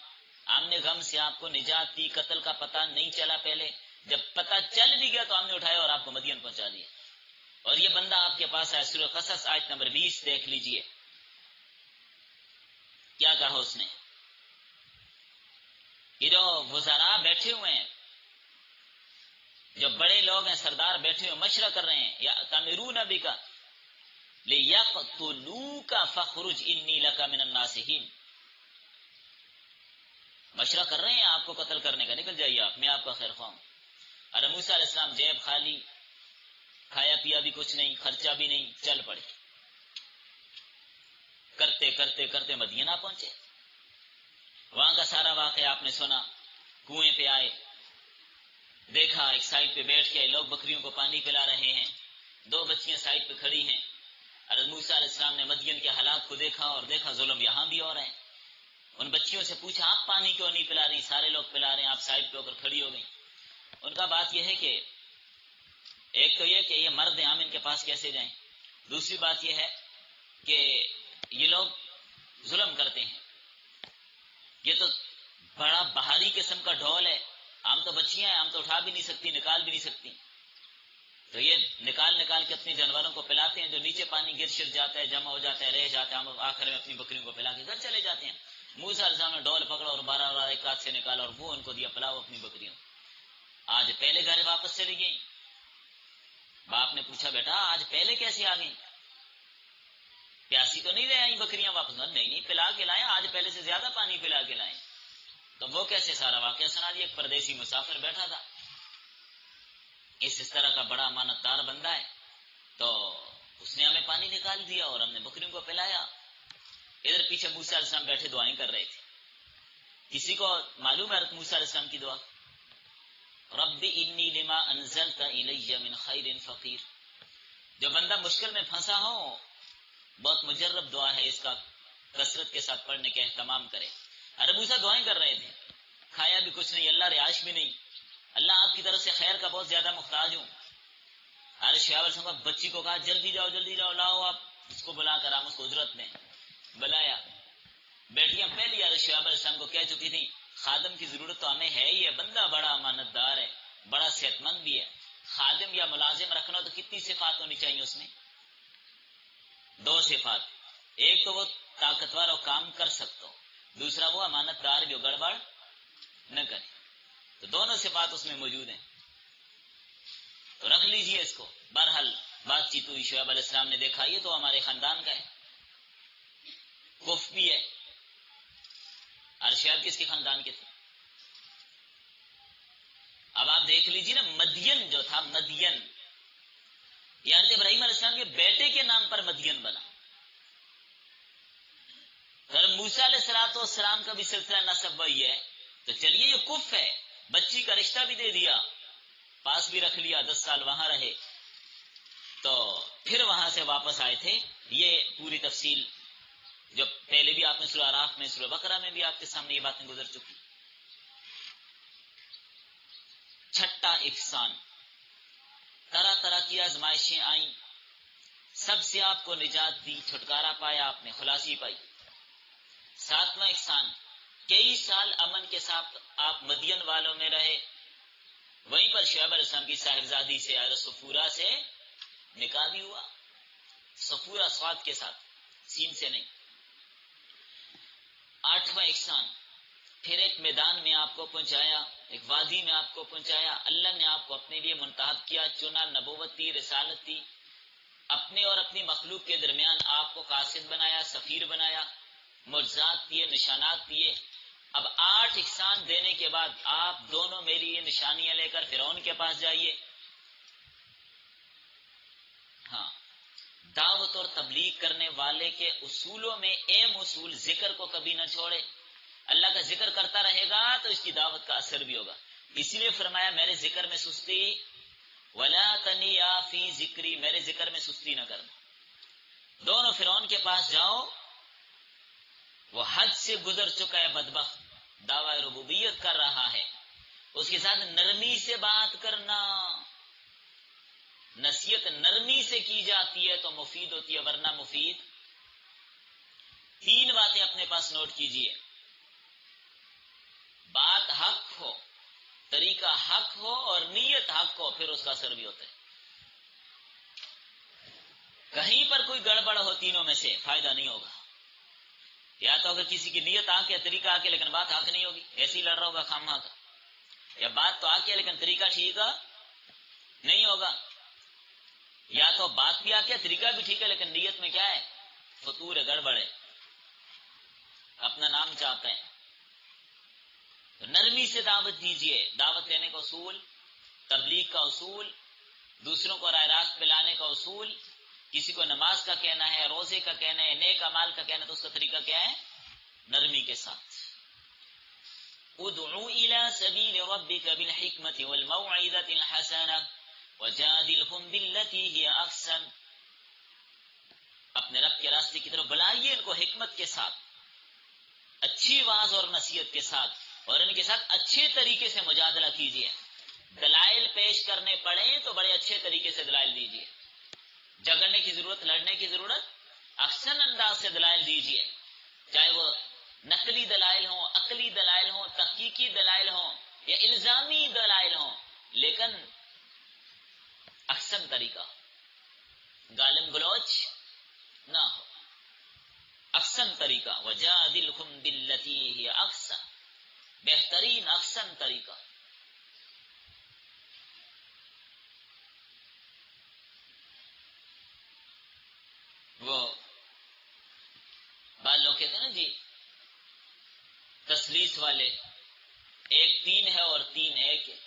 ہم نے غم سے آپ کو نجات دی، قتل کا پتہ نہیں چلا پہلے، جب پتہ چل بھی گیا تو ہم نے اٹھایا اور آپ کو مدین پہنچا دیا۔ اور یہ بندہ آپ کے پاس ہے، سورہ قصص آیت نمبر 20 دیکھ لیجئے، کیا کہا اس نے۔ یہ جو وزراء بیٹھے ہوئے ہیں، جو بڑے لوگ ہیں، سردار بیٹھے ہوئے مشورہ کر رہے ہیں، یا تَمِرُونَ بِكَ لِيَقْتُلُوكَ فَاخْرُجْ إِنِّي لَكَ مِنَ النَّاصِحِينَ، مشورہ کر رہے ہیں آپ کو قتل کرنے کا، نکل جائیے آپ، میں آپ کا خیر خواہ ہوں۔ ارے موسیٰ علیہ السلام جیب خالی، کھایا پیا بھی کچھ نہیں، خرچہ بھی نہیں، چل پڑے، کرتے کرتے کرتے مدینہ پہنچے۔ وہاں کا سارا واقعہ آپ نے سنا، کنویں پہ آئے، دیکھا ایک سائڈ پہ بیٹھ کے لوگ بکریوں کو پانی پلا رہے ہیں، 2 بچیاں سائڈ پہ کھڑی ہیں۔ حضرت موسیٰ علیہ السلام نے مدین کے حالات کو دیکھا اور دیکھا ظلم یہاں بھی ہو رہے ہیں۔ ان بچیوں سے پوچھا آپ پانی کیوں نہیں پلا رہی، سارے لوگ پلا رہے ہیں، آپ سائڈ پہ ہو کر کھڑی ہو گئی۔ ان کا بات یہ ہے کہ ایک تو یہ کہ یہ مرد ہیں، ہم ان کے پاس کیسے جائیں، دوسری بات یہ ہے کہ یہ لوگ ظلم کرتے ہیں، یہ تو بڑا بھاری قسم کا ڈھول ہے، ہم تو بچیاں ہیں، ہم تو اٹھا بھی نہیں سکتی، نکال بھی نہیں سکتی۔ تو یہ نکال نکال کے اپنے جانوروں کو پلاتے ہیں، جو نیچے پانی گر شر جاتا ہے، جمع ہو جاتا ہے، رہ جاتا ہے، ہم آخر میں اپنی بکریوں کو پلا کے گھر چلے جاتے ہیں۔ موسیٰ علیہ السلام نے ڈول پکڑا اور 12 ایک ہاتھ سے نکالا اور وہ ان کو دیا، پلاؤ اپنی بکریوں۔ آج پہلے گھر واپس چلی گئی۔ باپ نے پوچھا بیٹا آج پہلے کیسے آ گئی؟ پیاسی تو نہیں لے آئی بکریاں واپس؟ نہیں نہیں، پلا کے لائیں، آج پہلے سے زیادہ پانی پلا کے لائیں۔ تو وہ کیسے سارا واقعہ سنا دیا۔ ایک پردیسی مسافر بیٹھا تھا، اس طرح کا بڑا امانت دار بندہ ہے، تو اس نے ہمیں پانی نکال دیا اور ہم نے بکریوں کو پلایا۔ ادھر پیچھے موسیٰ علیہ السلام بیٹھے دعائیں کر رہے تھے۔ کسی کو معلوم ہے حضرت موسیٰ علیہ السلام کی دعا؟ رب انی لما انزلت الی من خیر فقیر۔ جو بندہ مشکل میں پھنسا ہو، بہت مجرب دعا ہے، اس کا کثرت کے ساتھ پڑھنے کا اہتمام کرے۔ ارے موسیٰ دعائیں کر رہے تھے، کھایا بھی کچھ نہیں، اللہ رعایش بھی نہیں، اللہ آپ کی طرف سے خیر کا بہت زیادہ محتاج ہوں۔ ارے شہاب علیہ السلام بچی کو کہا جلدی جاؤ لاؤ آپ اس کو بلا کر، ہم اس کو اجرت دیں۔ بلایا۔ بیٹیاں پہلی شہاب علیہ السلام کو کہہ چکی تھیں خادم کی ضرورت تو ہمیں ہے ہی ہے، بندہ بڑا امانت دار ہے، بڑا صحت مند بھی ہے، خادم یا ملازم رکھنا تو کتنی صفات ہونی چاہیے اس میں؟ 2 صفات، ایک تو وہ طاقتور اور کام کر سکتا ہو، دوسرا وہ امانت دار جو گڑبڑ نہ کرے، تو دونوں صفات اس میں موجود ہیں، تو رکھ لیجئے اس کو۔ بہرحال بات چیت ہوئی، شعیب علیہ السلام نے دیکھا یہ تو ہمارے خاندان کا ہے، کف بھی ہے۔ اور شعیب کس کے خاندان کے تھے؟ اب آپ دیکھ لیجئے نا، مدین جو تھا، مدین یہ حضرت ابراہیم علیہ السلام کے بیٹے کے نام پر مدین بنا۔ موسیٰ علیہ السلام کا بھی سلسلہ نسب وہی ہے، تو چلیے یہ کف ہے، بچی کا رشتہ بھی دے دیا، پاس بھی رکھ لیا، 10 سال وہاں رہے، تو پھر وہاں سے واپس آئے تھے۔ یہ پوری تفصیل جو پہلے بھی آپ نے سورہ اعراف میں، سورہ بقرہ میں بھی آپ کے سامنے یہ باتیں گزر چکی۔ چھٹا احسان، طرح طرح کی آزمائشیں آئیں، سب سے آپ کو نجات دی، چھٹکارا پایا آپ نے، خلاصی پائی۔ 7واں احسان، کئی سال امن کے ساتھ آپ مدین والوں میں رہے، وہیں پر شعیب علیہ السلام کی صاحبزادی سے حضرت صفورہ سے نکاح بھی ہوا، صفورہ صاد کے ساتھ، سین سے نہیں۔ 8واں احسان، پھر ایک میدان میں آپ کو پہنچایا، ایک وادی میں آپ کو پہنچایا، اللہ نے آپ کو اپنے لیے منتخب کیا، چنا، نبوت دی، رسالت دی، اپنے اور اپنی مخلوق کے درمیان آپ کو قاصد بنایا، سفیر بنایا، معجزات دیے، نشانات دیے۔ اب 8 احسان دینے کے بعد آپ دونوں میری یہ نشانیاں لے کر فرعون کے پاس جائیے۔ ہاں، دعوت اور تبلیغ کرنے والے کے اصولوں میں اہم اصول، ذکر کو کبھی نہ چھوڑے، اللہ کا ذکر کرتا رہے گا تو اس کی دعوت کا اثر بھی ہوگا۔ اسی لیے فرمایا میرے ذکر میں سستی ولا تنیا فی ذکری، میرے ذکر میں سستی نہ کرنا۔ دونوں فرعون کے پاس جاؤ، وہ حد سے گزر چکا ہے بدبخت، دعوی ربوبیت کر رہا ہے، اس کے ساتھ نرمی سے بات کرنا، نصیحت نرمی سے کی جاتی ہے تو مفید ہوتی ہے، ورنہ مفید۔ 3 باتیں اپنے پاس نوٹ کیجئے، بات حق ہو، طریقہ حق ہو اور نیت حق ہو، پھر اس کا اثر بھی ہوتا ہے۔ کہیں پر کوئی گڑبڑ ہو تینوں میں سے فائدہ نہیں ہوگا، یا تو اگر کسی کی نیت آ کے، طریقہ آ کے، لیکن بات حق نہیں ہوگی، ایسے ہی لڑ رہا ہوگا خامخواہ کا، یا بات تو آ کے لیکن طریقہ ٹھیک نہیں ہوگا، یا تو بات بھی آ کے، طریقہ بھی ٹھیک ہے لیکن نیت میں کیا ہے؟ فطور ہے، گڑبڑ ہے، اپنا نام چاہتا ہے۔ تو نرمی سے دعوت دیجئے، دعوت دینے کا اصول، تبلیغ کا اصول، دوسروں کو راہ راست پلانے کا اصول، کسی کو نماز کا کہنا ہے، روزے کا کہنا ہے، نیک اعمال کا کہنا ہے، تو اس کا طریقہ کیا ہے؟ نرمی کے ساتھ۔ ادعو الى سبیل ربک بالحکمت والموعظۃ الحسنہ وجادلہم باللتی ہی احسن، اپنے رب کے راستے کی طرف بلائیے ان کو حکمت کے ساتھ، اچھی واعظ اور نصیحت کے ساتھ، اور ان کے ساتھ اچھے طریقے سے مجادلہ کیجیے۔ دلائل پیش کرنے پڑیں تو بڑے اچھے طریقے سے دلائل دیجیے، جھگڑنے کی ضرورت، لڑنے کی ضرورت، احسن انداز سے دلائل دیجیے، چاہے وہ نقلی دلائل ہوں، عقلی دلائل ہوں، تحقیقی دلائل ہوں یا الزامی دلائل ہوں، لیکن احسن طریقہ، گالم گلوچ نہ ہو، احسن طریقہ، وجادلہم باللتی ہی احسن، بہترین احسن طریقہ۔ وہ بعض لوگ کہتے ہیں نا جی تثلیث والے، ایک تین ہے اور تین ایک ہے،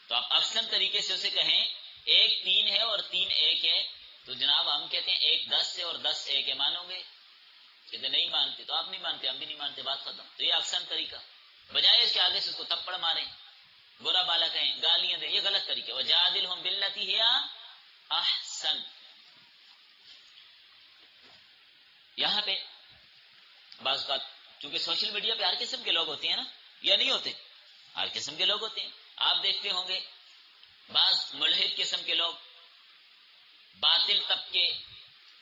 تو آپ احسن طریقے سے اسے کہیں ایک تین ہے اور تین ایک ہے، تو جناب ہم کہتے ہیں ایک 10 ہے اور 10 ایک ہے، مانو گے؟ کہتے نہیں مانتے، تو آپ نہیں مانتے، ہم بھی نہیں مانتے، بات ختم۔ تو یہ احسن طریقہ، بجائے اس کے آگے سے اس کو تھپڑ ماریں، برا بالا کہیں، گالیاں دیں، یہ غلط طریقہ۔ وجادلہم باللتی ہی احسن۔ یہاں پہ بعض بات، چونکہ سوشل میڈیا پہ ہر قسم کے لوگ ہوتے ہیں نا، یا نہیں ہوتے؟ ہر قسم کے لوگ ہوتے ہیں۔ آپ دیکھتے ہوں گے بعض ملحد قسم کے لوگ، باطل طبقے،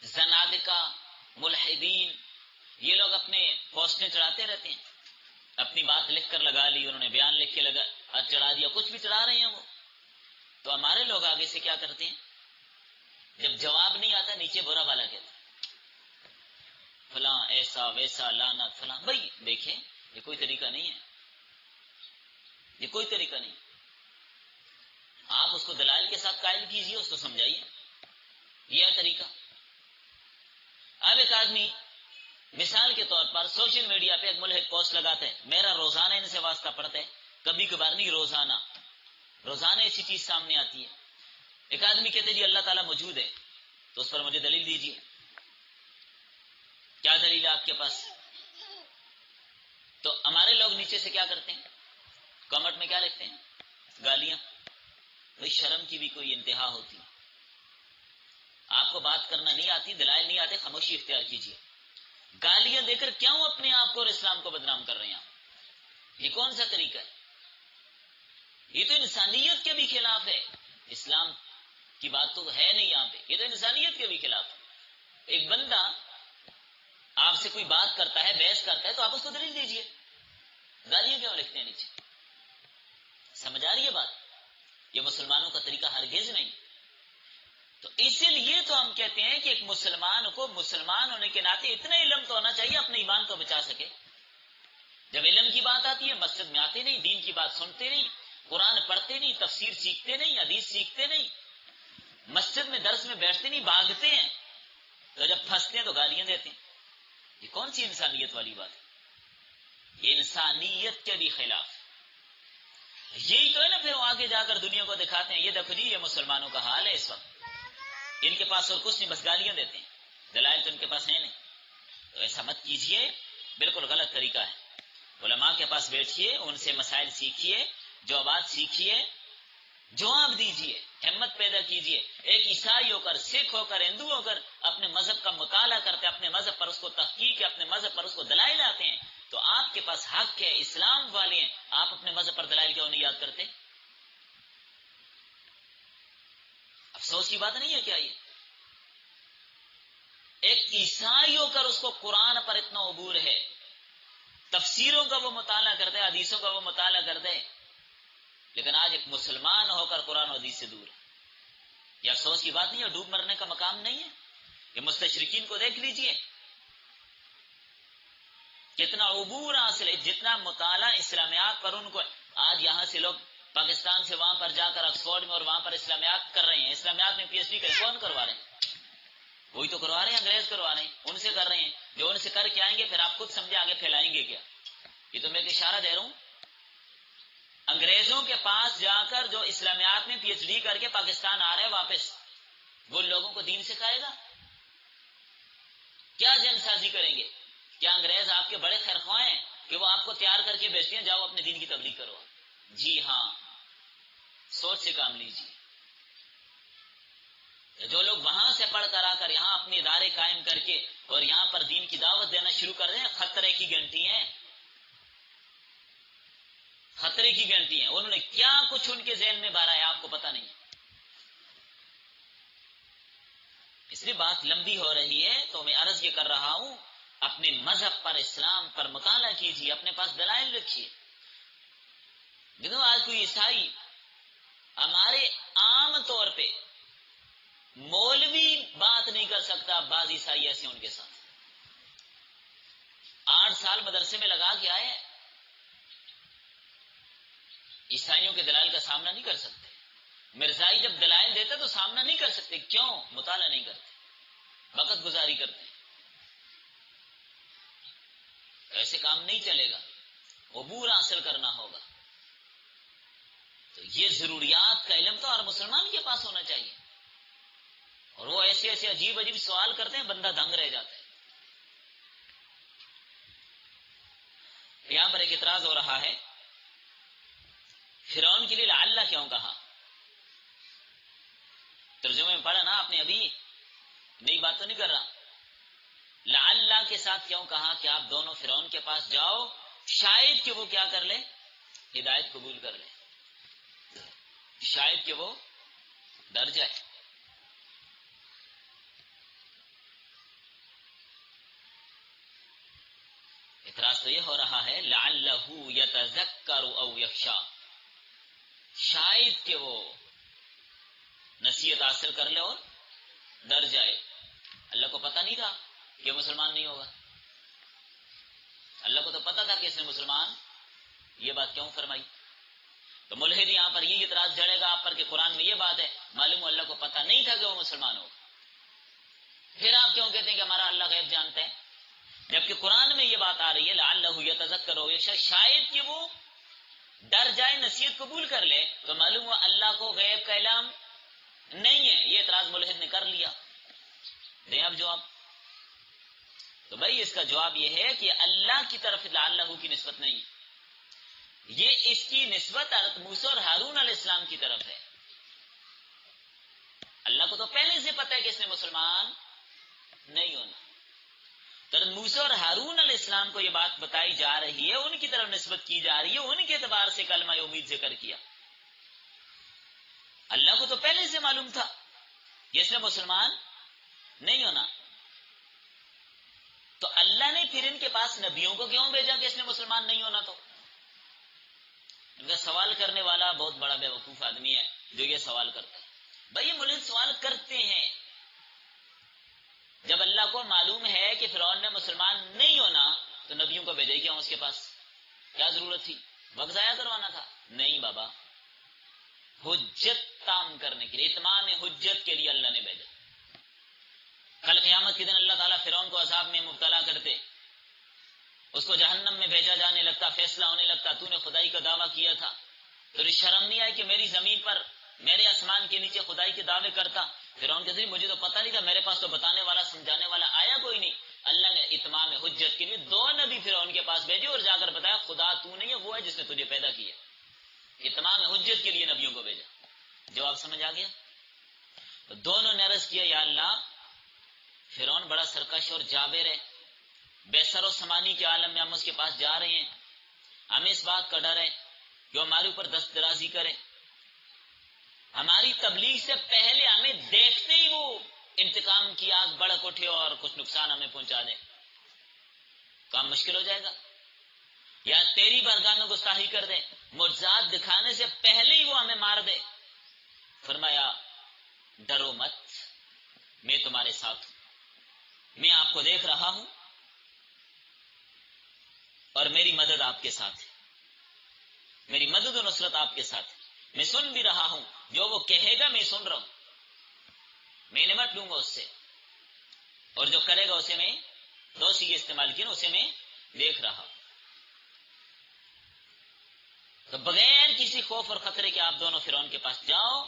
زنادقہ، ملحدین، یہ لوگ اپنے پوسٹیں چڑھاتے رہتے ہیں، اپنی بات لکھ کر لگا لی، انہوں نے بیان لکھ کے چڑھا دیا، کچھ بھی چڑھا رہے ہیں وہ۔ تو ہمارے لوگ آگے سے کیا کرتے ہیں، جب جواب نہیں آتا نیچے برا والا کہتے ہیں فلاں ایسا ویسا لعنت فلاں۔ بھائی دیکھیں یہ کوئی طریقہ نہیں ہے، یہ کوئی طریقہ نہیں۔ آپ اس کو دلائل کے ساتھ قائل کیجئے، اس کو سمجھائیے، یہ ہے طریقہ۔ اب ایک آدمی مثال کے طور پر سوشل میڈیا پہ ایک ملحد پوسٹ لگاتا ہے، میرا روزانہ ان سے واسطہ پڑتا ہے، کبھی کبھار نہیں، روزانہ ایسی چیز سامنے آتی ہے۔ ایک آدمی کہتے ہیں جی اللہ تعالیٰ موجود ہے، تو اس پر مجھے دلیل دیجیے، کیا دلیل ہے آپ کے پاس؟ تو ہمارے لوگ نیچے سے کیا کرتے ہیں، کامنٹ میں کیا لکھتے ہیں، گالیاں۔ بھائی شرم کی بھی کوئی انتہا ہوتی، آپ کو بات کرنا نہیں آتی، دلائل نہیں آتے، خاموشی اختیار کیجیے۔ گالیاں دے کر کیوں اپنے آپ کو اور اسلام کو بدنام کر رہے ہیں آپ؟ یہ کون سا طریقہ ہے؟ یہ تو انسانیت کے بھی خلاف ہے، اسلام کی بات تو ہے نہیں یہاں پہ، یہ تو انسانیت کے بھی خلاف ہے۔ ایک بندہ آپ سے کوئی بات کرتا ہے، بحث کرتا ہے، تو آپ اس کو دلیل دیجیے، گالیاں کیوں لکھتے ہیں نیچے؟ سمجھ آ رہی ہے بات؟ یہ مسلمانوں کا طریقہ ہرگز نہیں۔ تو اسی لیے تو ہم کہتے ہیں کہ ایک مسلمان کو مسلمان ہونے کے ناطے اتنا علم تو ہونا چاہیے اپنے ایمان کو بچا سکے۔ جب علم کی بات آتی ہے، مسجد میں آتے نہیں، دین کی بات سنتے نہیں، قرآن پڑھتے نہیں، تفسیر سیکھتے نہیں، حدیث سیکھتے نہیں، مسجد میں درس میں بیٹھتے نہیں، بھاگتے ہیں، تو جب پھنستے ہیں تو گالیاں دیتے ہیں۔ یہ کون سی انسانیت والی بات ہے؟ یہ انسانیت کے بھی خلاف۔ یہی تو ہے نا، پھر وہ آگے جا کر دنیا کو دکھاتے ہیں، یہ دیکھو جی یہ مسلمانوں کا حال ہے اس وقت، ان کے پاس اور کچھ نہیں، بس گالیاں دیتے ہیں، دلائل تو ان کے پاس ہے نہیں۔ تو ایسا مت کیجئے، بالکل غلط طریقہ ہے۔ علماء کے پاس بیٹھیے، ان سے مسائل سیکھیے، جوابات سیکھیے، جواب دیجئے، ہمت پیدا کیجئے۔ ایک عیسائی ہو کر، سکھ ہو کر، ہندو ہو کر اپنے مذہب کا مطالعہ کرتے، اپنے مذہب پر اس کو تحقیق ہے، اپنے مذہب پر اس کو دلائل آتے ہیں، تو آپ کے پاس حق ہے، اسلام والے ہیں، آپ اپنے مذہب پر دلائل کیوں نہیں یاد کرتے؟ افسوس کی بات نہیں ہے کیا یہ؟ ایک عیسائی ہو کر اس کو قرآن پر اتنا عبور ہے، تفسیروں کا وہ مطالعہ کرتے، حدیثوں کا وہ مطالعہ کرتے، لیکن آج ایک مسلمان ہو کر قرآن و حدیث سے دور ہے۔ یہ افسوس کی بات نہیں ہے، ڈوب مرنے کا مقام نہیں ہے۔ یہ مستشرقین کو دیکھ لیجئے، کتنا عبور حاصل ہے، جتنا مطالعہ اسلامیات پر ان کو۔ آج یہاں سے لوگ پاکستان سے وہاں پر جا کر آکسفورڈ میں اور وہاں پر اسلامیات کر رہے ہیں، اسلامیات میں پی ایچ ڈی کریں، کون کروا رہے ہیں؟ وہی تو کروا رہے ہیں، انگریز کروا رہے ہیں، ان سے کر رہے ہیں۔ جو ان سے کر کے آئیں گے پھر آپ خود سمجھے آگے پھیلائیں گے کیا۔ یہ تو میں ایک اشارہ دے رہا ہوں، انگریزوں کے پاس جا کر جو اسلامیات میں پی ایچ ڈی کر کے پاکستان آ رہے ہیں واپس، وہ لوگوں کو دین سکھائے گا؟ کیا جن سازی کریں گے؟ کیا انگریز آپ کے بڑے خیرخواہ ہیں کہ وہ آپ کو تیار کر کے بیچتے ہیں جاؤ اپنے دین کی تبلیغ کرو؟ جی ہاں، سوچ سے کام لیجیے۔ جو لوگ وہاں سے پڑھ کر آ کر یہاں اپنے ادارے قائم کر کے اور یہاں پر دین کی دعوت دینا شروع کر دیں، خطرے کی گھنٹی ہیں، خطرے کی گھنٹی ہیں۔ انہوں نے کیا کچھ ان کے ذہن میں بھرا ہے آپ کو پتہ نہیں۔ اس لیے بات لمبی ہو رہی ہے تو میں عرض یہ کر رہا ہوں، اپنے مذہب پر، اسلام پر مطالعہ کیجیے، اپنے پاس دلائل رکھیے۔ دیکھو آج کوئی عیسائی ہمارے عام طور پہ آئی ایسے ان کے ساتھ 8 سال مدرسے میں لگا کے آئے، عیسائیوں کے دلائل کا سامنا نہیں کر سکتے، مرزائی جب دلائل دیتے تو سامنا نہیں کر سکتے، کیوں؟ مطالعہ نہیں کرتے، وقت گزاری کرتے ہیں، ایسے کام نہیں چلے گا، عبور حاصل کرنا ہوگا، تو یہ ضروریات کا علم تو ہر مسلمان کے پاس ہونا چاہیے، اور وہ ایسے ایسے عجیب عجیب سوال کرتے ہیں بندہ دنگ رہ جاتا ہے۔ یہاں پر ایک اعتراض ہو رہا ہے، فرعون کے لیے لعل کیوں کہا؟ ترجمے میں پڑھا نا آپ نے، ابھی نئی بات تو نہیں کر رہا، لعل کے ساتھ کیوں کہا کہ آپ دونوں فرعون کے پاس جاؤ، شاید کہ وہ کیا کر لے، ہدایت قبول کر لے، شاید کہ وہ ڈر جائے۔ اعتراض تو یہ ہو رہا ہے لعلہ یتذکر او یخشی، شاید کہ وہ نصیحت حاصل کر لے اور ڈر جائے۔ اللہ کو پتہ نہیں تھا کہ مسلمان نہیں ہوگا، اللہ کو تو پتہ تھا کہ اس نے مسلمان یہ بات کیوں فرمائی؟ تو ملحد یہاں پر یہ اعتراض جڑے گا آپ پر کہ قرآن میں یہ بات ہے، معلوم اللہ کو پتہ نہیں تھا کہ وہ مسلمان ہوگا، پھر آپ کیوں کہتے ہیں کہ ہمارا اللہ غیب جانتا ہے، جبکہ قرآن میں یہ بات آ رہی ہے لعلہ یتذکر او یخشی، شاید کہ وہ ڈر جائے نصیحت قبول کر لے، تو معلوم ہوا اللہ کو غیب کا علم نہیں ہے، یہ اعتراض ملحد نے کر لیا۔ دیں اب جواب، تو بھائی اس کا جواب یہ ہے کہ اللہ کی طرف لعلہ کی نسبت نہیں، یہ اس کی نسبت حضرت موسیٰ اور ہارون علیہ السلام کی طرف ہے۔ اللہ کو تو پہلے سے پتہ ہے کہ اس نے مسلمان نہیں ہونا، تو موسیٰ اور ہارون علیہ السلام کو یہ بات بتائی جا رہی ہے، ان کی طرف نسبت کی جا رہی ہے، ان کے اعتبار سے کلمہ امید ذکر کیا۔ اللہ کو تو پہلے سے معلوم تھا کہ اس نے مسلمان نہیں ہونا، تو اللہ نے پھر ان کے پاس نبیوں کو کیوں بھیجا کہ اس نے مسلمان نہیں ہونا؟ تو ان کا سوال کرنے والا بہت بڑا بے وقوف آدمی ہے جو یہ سوال کرتا ہے۔ بھائی یہ ملحد سوال کرتے ہیں، جب اللہ کو معلوم ہے کہ فرعون نے مسلمان نہیں ہونا تو نبیوں کو بھیجے کیوں اس کے پاس؟ کیا ضرورت تھی؟ وقت ضائع کروانا تھا؟ نہیں بابا، حجت تام کرنے کے لیے، اتمام حجت کے لیے اللہ نے بھیجا۔ کل قیامت کے دن اللہ تعالیٰ فرعون کو عذاب میں مبتلا کرتے، اس کو جہنم میں بھیجا جانے لگتا، فیصلہ ہونے لگتا، تو نے خدائی کا دعویٰ کیا تھا، تو شرم نہیں آئی کہ میری زمین پر، میرے آسمان کے نیچے خدائی کے دعوے کرتا؟ فرعون کہتے مجھے تو پتہ نہیں تھا، میرے پاس تو بتانے والا سمجھانے والا آیا کوئی نہیں۔ اللہ نے اتمام حجت کے لیے 2 نبی فرعون کے پاس بھیجے اور جا کر بتایا خدا تو نہیں ہے، وہ ہے جس نے تجھے پیدا کیا۔ اتمام حجت کے لیے نبیوں کو بھیجا۔ جواب سمجھ آ گیا؟ تو دونوں نے عرض کیا یا اللہ، فرعون بڑا سرکش اور جابر ہے، بے سر و سمانی کے عالم میں ہم اس کے پاس جا رہے ہیں، ہمیں اس بات کا ڈر ہے کہ وہ ہمارے اوپر دست درازی کرے، ہماری تبلیغ سے پہلے ہمیں دیکھتے ہی وہ انتقام کی آگ بڑک اٹھے اور کچھ نقصان ہمیں پہنچا دے، کام مشکل ہو جائے گا، یا تیری بارگاہ میں گستاخی کر دے، معجزات دکھانے سے پہلے ہی وہ ہمیں مار دے۔ فرمایا ڈرو مت، میں تمہارے ساتھ ہوں، میں آپ کو دیکھ رہا ہوں اور میری مدد آپ کے ساتھ ہے، میری مدد و نصرت آپ کے ساتھ ہے، میں سن بھی رہا ہوں، جو وہ کہے گا میں سن رہا ہوں، میں نمٹ لوں گا اس سے، اور جو کرے گا اسے میں، 2 سیغے استعمال کیے، اسے میں دیکھ رہا ہوں۔ تو بغیر کسی خوف اور خطرے کے آپ دونوں فرعون کے پاس جاؤ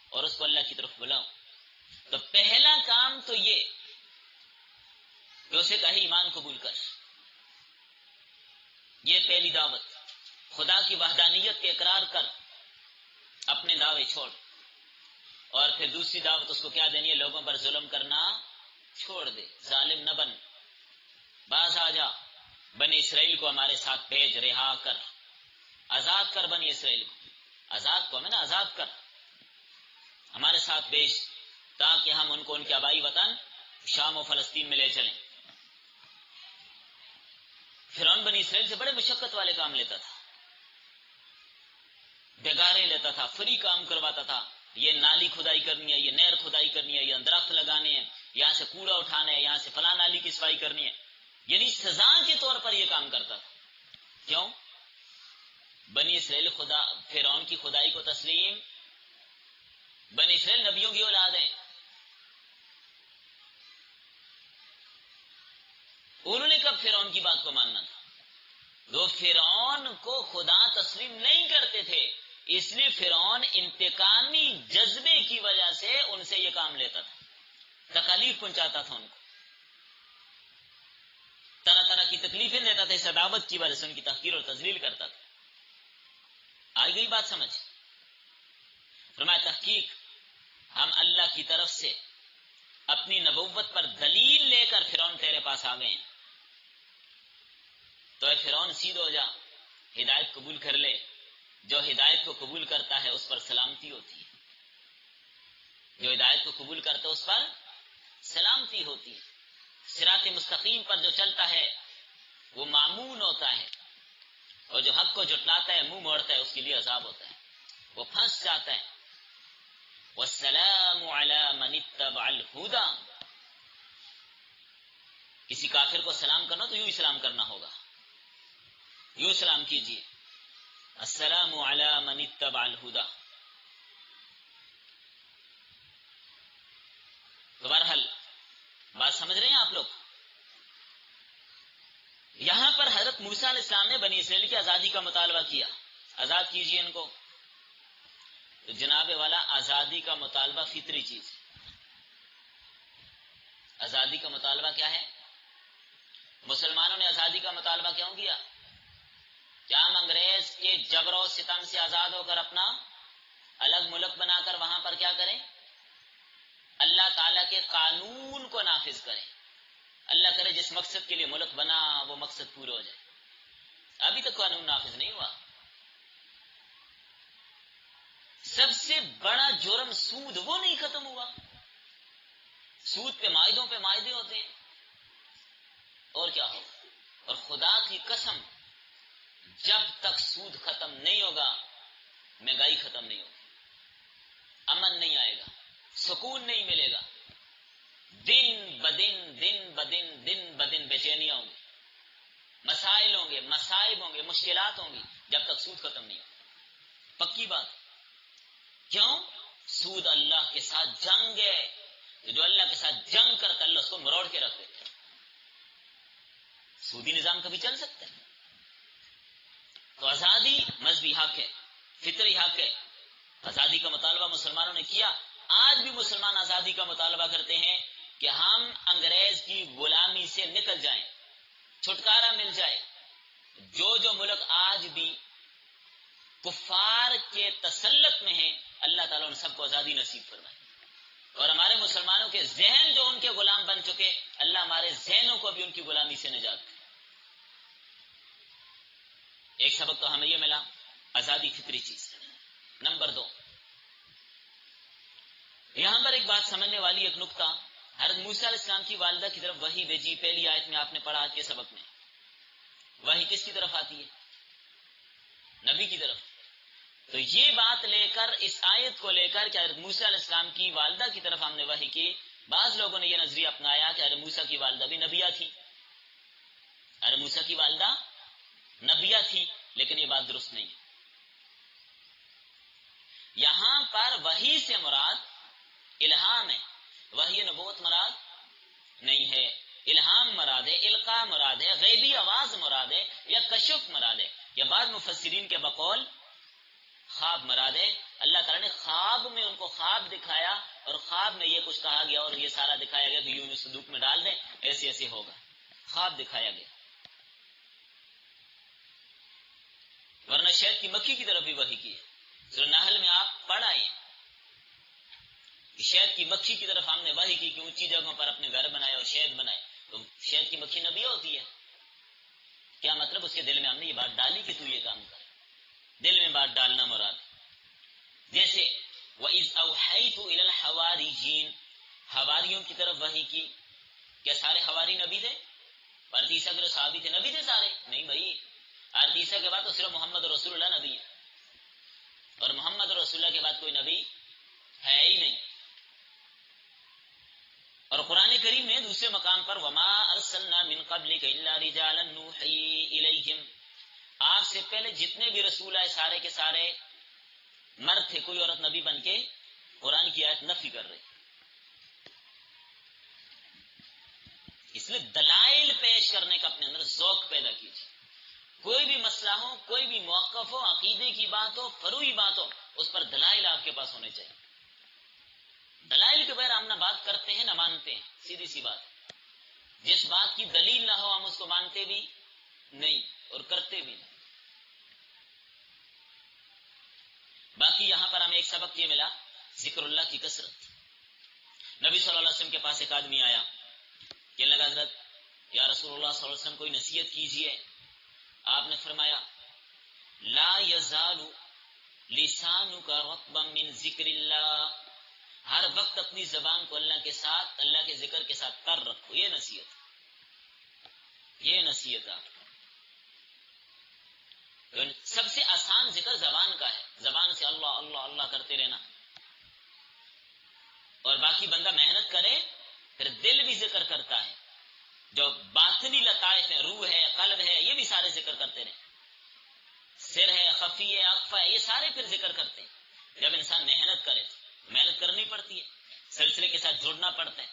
اور اس کو اللہ کی طرف بلاؤ۔ تو پہلا کام تو یہ کہ اسے کہے ایمان قبول کر، یہ پہلی دعوت، خدا کی وحدانیت کے اقرار کر، اپنے دعوے چھوڑ، اور پھر دوسری دعوت اس کو کیا دینی ہے؟ لوگوں پر ظلم کرنا چھوڑ دے، ظالم نہ بن، باز آ جا، بنی اسرائیل کو ہمارے ساتھ بھیج، رہا کر، آزاد کر بنی اسرائیل کو، آزاد کو ہمیں نا آزاد کر، ہمارے ساتھ بھیج تاکہ ہم ان کو ان کے آبائی وطن شام و فلسطین میں لے چلیں۔ فرعون بنی اسرائیل سے بڑے مشقت والے کام لیتا تھا، بیگارے لیتا تھا، فری کام کرواتا تھا، یہ نالی کھدائی کرنی ہے، یہ نہر کھدائی کرنی ہے، یہ درخت لگانے ہیں، یہاں سے کوڑا اٹھانا ہے، یہاں سے فلاں نالی کی صفائی کرنی ہے، یعنی سزا کے طور پر یہ کام کرتا تھا. کیوں؟ بنی اسرائیل فرعون کی خدائی کو تسلیم، بنی اسرائیل نبیوں کی اولاد ہیں، انہوں نے کب فرعون کی بات کو ماننا تھا؟ وہ فرعون کو خدا تسلیم نہیں کرتے تھے، اس لیے فرعون انتقامی جذبے کی وجہ سے ان سے یہ کام لیتا تھا، تکالیف پہنچاتا تھا، ان کو طرح طرح کی تکلیفیں دیتا تھا، اس عداوت کی وجہ سے ان کی تحقیر اور تذلیل کرتا تھا. آئی گئی بات سمجھ؟ فرمایا تحقیق ہم اللہ کی طرف سے اپنی نبوت پر دلیل لے کر فرعون تیرے پاس آ گئے ہیں، تو اے فرعون سیدھ ہو جا، ہدایت قبول کر لے. جو ہدایت کو قبول کرتا ہے اس پر سلامتی ہوتی ہے، جو ہدایت کو قبول کرتا ہے اس پر سلامتی ہوتی ہے. صراط مستقیم پر جو چلتا ہے وہ مامون ہوتا ہے، اور جو حق کو جھٹلاتا ہے، منہ موڑتا ہے، اس کے لیے عذاب ہوتا ہے، وہ پھنس جاتا ہے. والسلام علی من اتبع الہدی، کسی کافر کو سلام کرنا تو یوں سلام کرنا ہوگا، یوں سلام کیجیے، السلام علی من اتبع الہدی. تو بہرحال بات سمجھ رہے ہیں آپ لوگ؟ یہاں پر حضرت موسیٰ علیہ السلام نے بنی اسرائیل کی آزادی کا مطالبہ کیا، آزاد کیجیے ان کو. تو جناب والا آزادی کا مطالبہ فطری چیز ہے. آزادی کا مطالبہ کیا ہے؟ مسلمانوں نے آزادی کا مطالبہ کیوں کیا؟ کیا ہم انگریز کے جبر و ستم سے آزاد ہو کر اپنا الگ ملک بنا کر وہاں پر کیا کریں؟ اللہ تعالیٰ کے قانون کو نافذ کریں. اللہ کرے جس مقصد کے لیے ملک بنا وہ مقصد پورا ہو جائے. ابھی تک قانون نافذ نہیں ہوا. سب سے بڑا جرم سود وہ نہیں ختم ہوا. سود پہ معاہدے ہوتے ہیں، اور کیا ہو. اور خدا کی قسم جب تک سود ختم نہیں ہوگا مہنگائی ختم نہیں ہوگی، امن نہیں آئے گا، سکون نہیں ملے گا. دن بدن بے چینیاں ہوں گی، مسائل ہوں گے، مصائب ہوں گے، مشکلات ہوں گی، جب تک سود ختم نہیں ہوگا. پکی بات. کیوں؟ سود اللہ کے ساتھ جنگ ہے. جو اللہ کے ساتھ جنگ کرتا اللہ اس کو مروڑ کے رکھ دیتا ہے. سودی نظام کبھی چل سکتا ہے؟ تو آزادی مذہبی حق ہے، فطری حق ہے. آزادی کا مطالبہ مسلمانوں نے کیا. آج بھی مسلمان آزادی کا مطالبہ کرتے ہیں کہ ہم انگریز کی غلامی سے نکل جائیں، چھٹکارا مل جائے. جو ملک آج بھی کفار کے تسلط میں ہیں اللہ تعالیٰ ان سب کو آزادی نصیب فرمائے. اور ہمارے مسلمانوں کے ذہن جو ان کے غلام بن چکے، اللہ ہمارے ذہنوں کو بھی ان کی غلامی سے نجات دے. ایک سبق تو ہمیں یہ ملا، آزادی فطری چیز. نمبر 2، یہاں پر ایک بات سمجھنے والی ایک نکتہ، حضرت موسیٰ علیہ السلام کی والدہ کی طرف وحی بھیجی. پہلی آیت میں آپ نے پڑھا آج کے سبق میں، وحی کس کی طرف آتی ہے؟ نبی کی طرف. تو یہ بات لے کر، اس آیت کو لے کر کہ حضرت موسیٰ علیہ السلام کی والدہ کی طرف ہم نے وحی کی، بعض لوگوں نے یہ نظریہ اپنایا کہ حضرت موسیٰ کی والدہ بھی نبیہ تھی. حضرت موسیٰ کی والدہ نبیہ تھی، لیکن یہ بات درست نہیں ہے. یہاں پر وحی سے مراد الہام ہے، وحی نبوت مراد نہیں ہے. الہام مراد ہے، القاء مراد ہے، غیبی آواز مراد ہے، یا کشف مراد ہے، یا بعض مفسرین کے بقول خواب مراد ہے. اللہ تعالیٰ نے خواب میں ان کو خواب دکھایا، اور خواب میں یہ کچھ کہا گیا اور یہ سارا دکھایا گیا کہ یوں صندوق میں ڈال دیں، ایسے ایسے ہوگا. خواب دکھایا گیا. ورنہ شہد کی مکھی کی طرف بھی وحی کی ہے. سورہ نحل میں آپ پڑھ آئے کہ شہد کی مکھی کی طرف ہم نے وحی کی کہ اونچی جگہوں پر اپنے گھر بنائے اور شہد بنائے. تو شہد کی مکھی نبی ہوتی ہے. کیا مطلب؟ اس کے دل میں ہم نے یہ بات ڈالی کہ تو یہ کام کر. دل میں بات ڈالنا مراد. جیسے وَإِذْ أَوْحَيْتُ إِلَى الْحَوَارِيِّينَ، حواریوں کی طرف وحی کی. کیا سارے حواری نبی تھے؟ حضرت عیسیٰ کے صحابی تھے، نبی تھے سارے؟ نہیں بھائی. حضرت عیسیٰ کے بعد تو صرف محمد رسول اللہ نبی ہے، اور محمد رسول اللہ کے بعد کوئی نبی ہے ہی نہیں. اور قرآن دوسرے مقام پر وما ارسلنا من قبلک الا رجالا نوحی الیہم، آپ سے پہلے جتنے بھی رسول آئے سارے کے سارے مرد تھے، کوئی عورت نبی بن کے قرآن کی آیت نفی کر رہی. اس لیے دلائل پیش کرنے کا اپنے اندر ذوق پیدا کیجیے. کوئی بھی مسئلہ ہو، کوئی بھی موقف ہو، عقیدے کی بات ہو، فروعی بات ہو، اس پر دلائل آپ کے پاس ہونے چاہیے. دلائل کے بغیر ہم نہ بات کرتے ہیں نہ مانتے ہیں، سیدھی سی بات. جس بات کی دلیل نہ ہو ہم اس کو مانتے بھی نہیں اور کرتے بھی نہیں. باقی یہاں پر ہمیں ایک سبق یہ ملا، ذکر اللہ کی کثرت. نبی صلی اللہ علیہ وسلم کے پاس ایک آدمی آیا، کہنے لگا حضرت یا رسول اللہ صلی اللہ علیہ وسلم کوئی نصیحت کیجیے. آپ نے فرمایا لا یزال لسانک رطبا من ذکر اللہ، ہر وقت اپنی زبان کو اللہ کے ساتھ، اللہ کے ذکر کے ساتھ تر رکھو. یہ نصیحت آپ کو. سب سے آسان ذکر زبان کا ہے، زبان سے اللہ اللہ اللہ کرتے رہنا. اور باقی بندہ محنت کرے پھر دل بھی ذکر کرتا ہے، جو باطنی لطائف ہیں، روح ہے، قلب ہے، یہ بھی سارے ذکر کرتے رہیں. سر ہے، خفی ہے، اخفا ہے، یہ سارے پھر ذکر کرتے ہیں. جب انسان محنت کرے، محنت کرنی پڑتی ہے، سلسلے کے ساتھ جڑنا پڑتا ہے.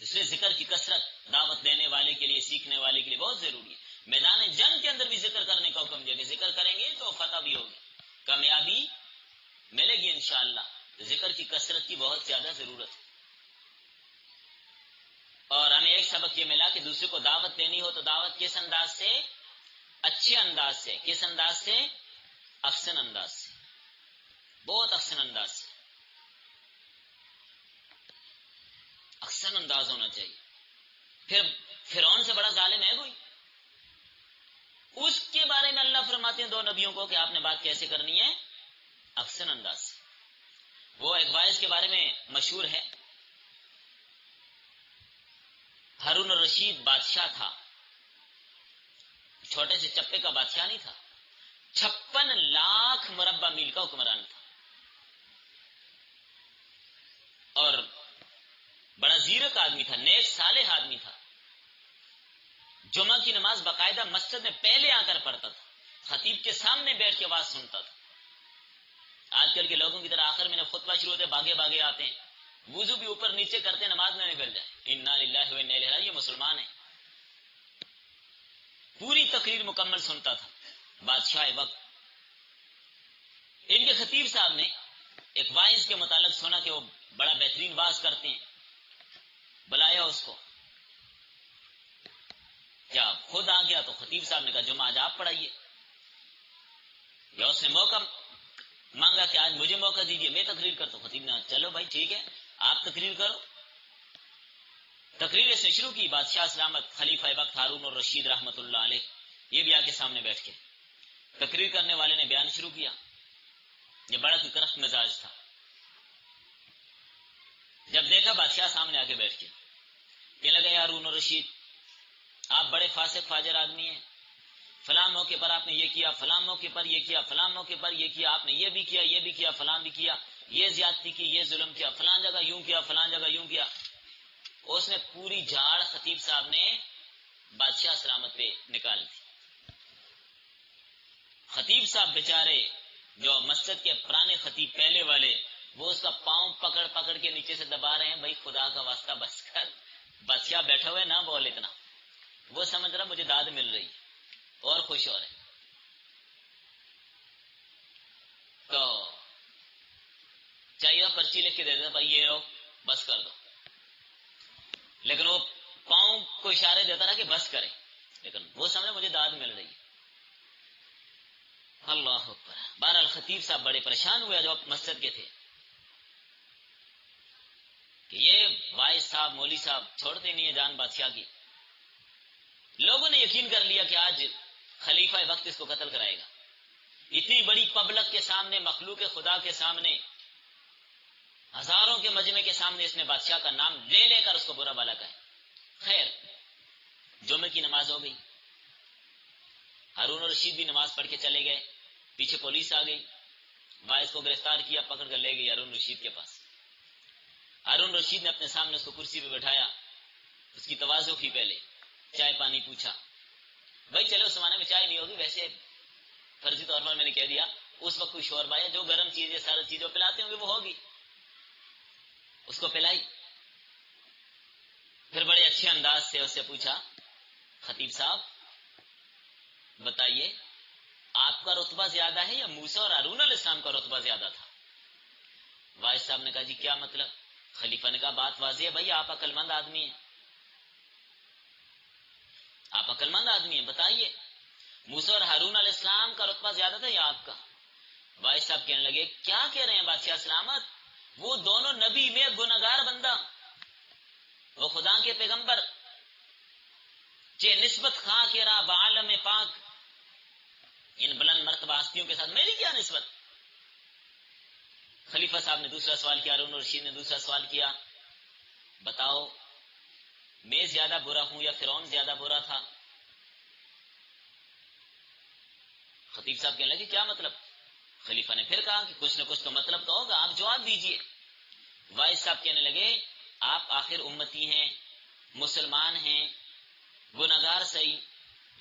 اس لیے ذکر کی کثرت دعوت دینے والے کے لیے، سیکھنے والے کے لیے بہت ضروری ہے. میدان جنگ کے اندر بھی ذکر کرنے کا حکم دیا کہ ذکر کریں گے تو فتح بھی ہوگی، کامیابی ملے گی انشاءاللہ. ذکر کی کثرت کی بہت زیادہ ضرورت ہے. اور ہمیں ایک سبق یہ ملا کہ دوسرے کو دعوت دینی ہو تو دعوت کس انداز سے؟ اچھے انداز سے. کس انداز سے؟ احسن انداز سے، بہت احسن انداز سے. احسن انداز ہونا چاہیے. پھر فرعون سے بڑا ظالم ہے کوئی؟ اس کے بارے میں اللہ فرماتے ہیں دو نبیوں کو کہ آپ نے بات کیسے کرنی ہے؟ احسن انداز سے. وہ ایک واعظ کے بارے میں مشہور ہے، ہارون الرشید بادشاہ تھا، چھوٹے سے چپے کا بادشاہ نہیں تھا، 56 لاکھ مربع میل کا حکمران تھا. اور بڑا زیرک آدمی تھا، نیک صالح آدمی تھا. جمعہ کی نماز باقاعدہ مسجد میں پہلے آ کر پڑھتا تھا، خطیب کے سامنے بیٹھ کے آواز سنتا تھا. آج کل کے لوگوں کی طرح آخر میں خطبہ شروع ہوتے بھاگے بھاگے آتے ہیں، وضو بھی اوپر نیچے کرتے نماز میں نکل جائے. انا للہ و انا الیہ راجعون، یہ مسلمان ہیں. پوری تقریر مکمل سنتا تھا بادشاہ وقت. ان کے خطیب صاحب نے ایک واعظ کے متعلق سنا کہ وہ بڑا بہترین واعظ کرتے ہیں، بلایا اس کو. جب خود آ گیا تو خطیب صاحب نے کہا جمعہ آج آپ پڑھائیے. یا اس نے موقع مانگا کہ آج مجھے موقع دیجیے میں تقریر کرتا ہوں. خطیب نے کہا چلو بھائی ٹھیک ہے آپ تقریر کرو. تقریر اس نے شروع کی. بادشاہ سلامت خلیفہ وقت ہارون الرشید رحمت اللہ علیہ یہ بھی آ کے سامنے بیٹھ کے تقریر کرنے والے نے بیان شروع کیا. یہ بڑا کوئی کرخت مزاج تھا. جب دیکھا بادشاہ سامنے آ کے بیٹھ کے کہنے لگا ہارون الرشید آپ بڑے فاسق فاجر آدمی ہیں، فلاں موقع پر آپ نے یہ کیا، فلاں موقع پر یہ کیا، فلاں موقع پر یہ کیا، آپ نے یہ بھی کیا، یہ بھی کیا، فلاں بھی کیا، یہ زیادتی کی، یہ ظلم کیا، فلاں جگہ یوں کیا، فلاں جگہ یوں کیا. اس نے پوری جھاڑ خطیب صاحب نے بادشاہ سلامت پہ نکال دی. خطیب صاحب بیچارے جو مسجد کے پرانے خطیب پہلے والے، وہ اس کا پاؤں پکڑ پکڑ کے نیچے سے دبا رہے ہیں. بھائی خدا کا واسطہ بس کر، بادشاہ بیٹھا ہوئے نہ بول اتنا. وہ سمجھ رہا مجھے داد مل رہی اور خوش ہو رہے. تو چاہیے پرچی لکھ کے دے دیتا بھائی یہ رو بس کر دو، لیکن وہ پاؤں کو اشارے دیتا رہا کہ بس کرے، لیکن وہ سمجھے مجھے داد مل رہی. اللہ اکبر. بہرحال خطیب صاحب بڑے پریشان ہوئے جو مسجد کے تھے کہ یہ واعظ صاحب مولوی صاحب چھوڑتے نہیں ہے جان بادشاہ کی. لوگوں نے یقین کر لیا کہ آج خلیفہ وقت اس کو قتل کرائے گا. اتنی بڑی پبلک کے سامنے، مخلوق خدا کے سامنے، ہزاروں کے مجمع کے سامنے اس نے بادشاہ کا نام لے لے کر اس کو برا بھلا کہا. خیر جمعے کی نماز ہو گئی، ہارون الرشید بھی نماز پڑھ کے چلے گئے. پیچھے پولیس آ گئی، واعظ کو گرفتار کیا، پکڑ کر لے گئی ہارون الرشید کے پاس. ہارون رشید نے اپنے سامنے اس کو کرسی پہ بٹھایا، اس کی تواضع کی، پہلے چائے پانی پوچھا. بھائی چلو اس زمانے میں چائے نہیں ہوگی، ویسے فرضی طور پر میں نے کہہ دیا اس وقت کوئی شوربہ ہے، جو گرم چیز ہے ساری چیزیں پلاتے ہوں گے وہ ہوگی. اس کو پلائی. پھر بڑے اچھے انداز سے اس سے پوچھا، خطیب صاحب بتائیے آپ کا رتبہ زیادہ ہے یا موسیٰ اور ہارون علیہ السلام کا رتبہ زیادہ تھا؟ واعظ صاحب نے کہا جی کیا مطلب؟ خلیفہ نے کہا بات واضح ہے بھائی، آپ عقل مند آدمی ہیں، آپ عقل مند آدمی ہیں، بتائیے موسیٰ اور ہارون علیہ السلام کا رتبہ زیادہ تھا یا آپ کا؟ واعظ صاحب کہنے لگے کیا کہہ رہے ہیں بادشاہ سلامت، وہ دونوں نبی میں گنہگار بندہ، وہ خدا کے پیغمبر، چے نسبت خاں کے را بعالم پاک، ان بلند مرتبہ ہستیوں کے ساتھ میری کیا نسبت؟ خلیفہ صاحب نے دوسرا سوال کیا، ہارون رشید نے دوسرا سوال کیا، بتاؤ میں زیادہ برا ہوں یا فرعون زیادہ برا تھا؟ خطیب صاحب کہنے لگے کیا مطلب؟ خلیفہ نے پھر کہا کہ کچھ نہ کچھ تو مطلب تو ہوگا، آپ جواب دیجئے. واعظ صاحب کہنے لگے آپ آخر امتی ہیں، مسلمان ہیں، گنہگار صحیح،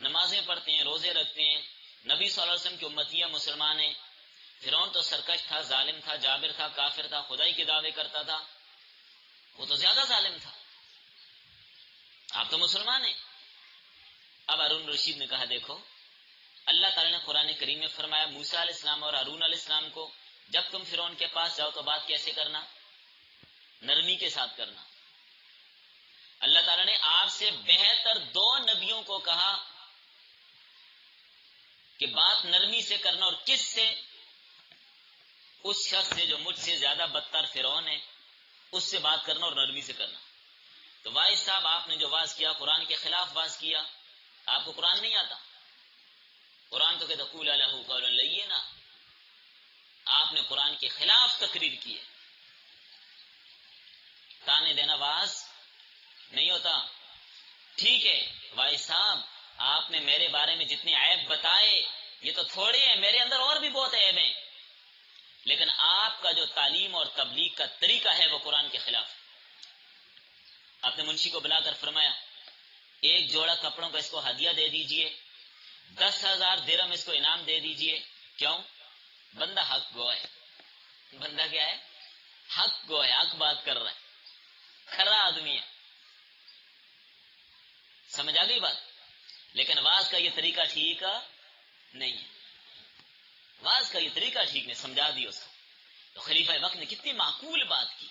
نمازیں پڑھتے ہیں، روزے رکھتے ہیں، نبی صلی اللہ علیہ وسلم کی امتی ہیں، مسلمان ہیں. فرعون تو سرکش تھا، ظالم تھا، جابر تھا، کافر تھا، خدائی کے دعوے کرتا تھا، وہ تو زیادہ ظالم تھا، آپ تو مسلمان ہیں. اب ہارون رشید نے کہا دیکھو اللہ تعالیٰ نے قرآن کریم میں فرمایا موسیٰ علیہ السلام اور ہارون علیہ السلام کو جب تم فرعون کے پاس جاؤ تو بات کیسے کرنا؟ نرمی کے ساتھ کرنا. اللہ تعالیٰ نے آپ سے بہتر دو نبیوں کو کہا کہ بات نرمی سے کرنا، اور کس سے؟ اس شخص سے جو مجھ سے زیادہ بدتر فرعون ہے، اس سے بات کرنا اور نرمی سے کرنا. تو واعظ صاحب آپ نے جو واز کیا قرآن کے خلاف واز کیا. آپ کو قرآن نہیں آتا؟ قرآن تو کہتا قولا لہ قولا لینا، آپ نے قرآن کے خلاف تقریر کی ہے. تانے دینا واز نہیں ہوتا. ٹھیک ہے واعظ صاحب آپ نے میرے بارے میں جتنے عیب بتائے یہ تو تھوڑے ہیں، میرے اندر اور بھی بہت عیب ہیں، لیکن آپ کا جو تعلیم اور تبلیغ کا طریقہ ہے وہ قرآن کے خلاف ہے. آپ نے منشی کو بلا کر فرمایا ایک جوڑا کپڑوں کا اس کو ہدیہ دے دیجئے، 10,000 درہم اس کو انعام دے دیجئے. کیوں؟ بندہ حق گو ہے. بندہ کیا ہے؟ حق گو ہے، حق بات کر رہا ہے، کھرا آدمی ہے. سمجھ آ گئی بات؟ لیکن واز کا یہ طریقہ ٹھیک نہیں ہے، واز کا یہ طریقہ ٹھیک نہیں. سمجھا دی اس کو. تو خلیفہ وقت نے کتنی معقول بات کی.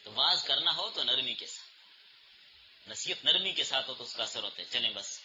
تو واز کرنا ہو تو نرمی کے ساتھ، نصیحت نرمی کے ساتھ ہو تو اس کا اثر ہوتا ہے. چلیں بس.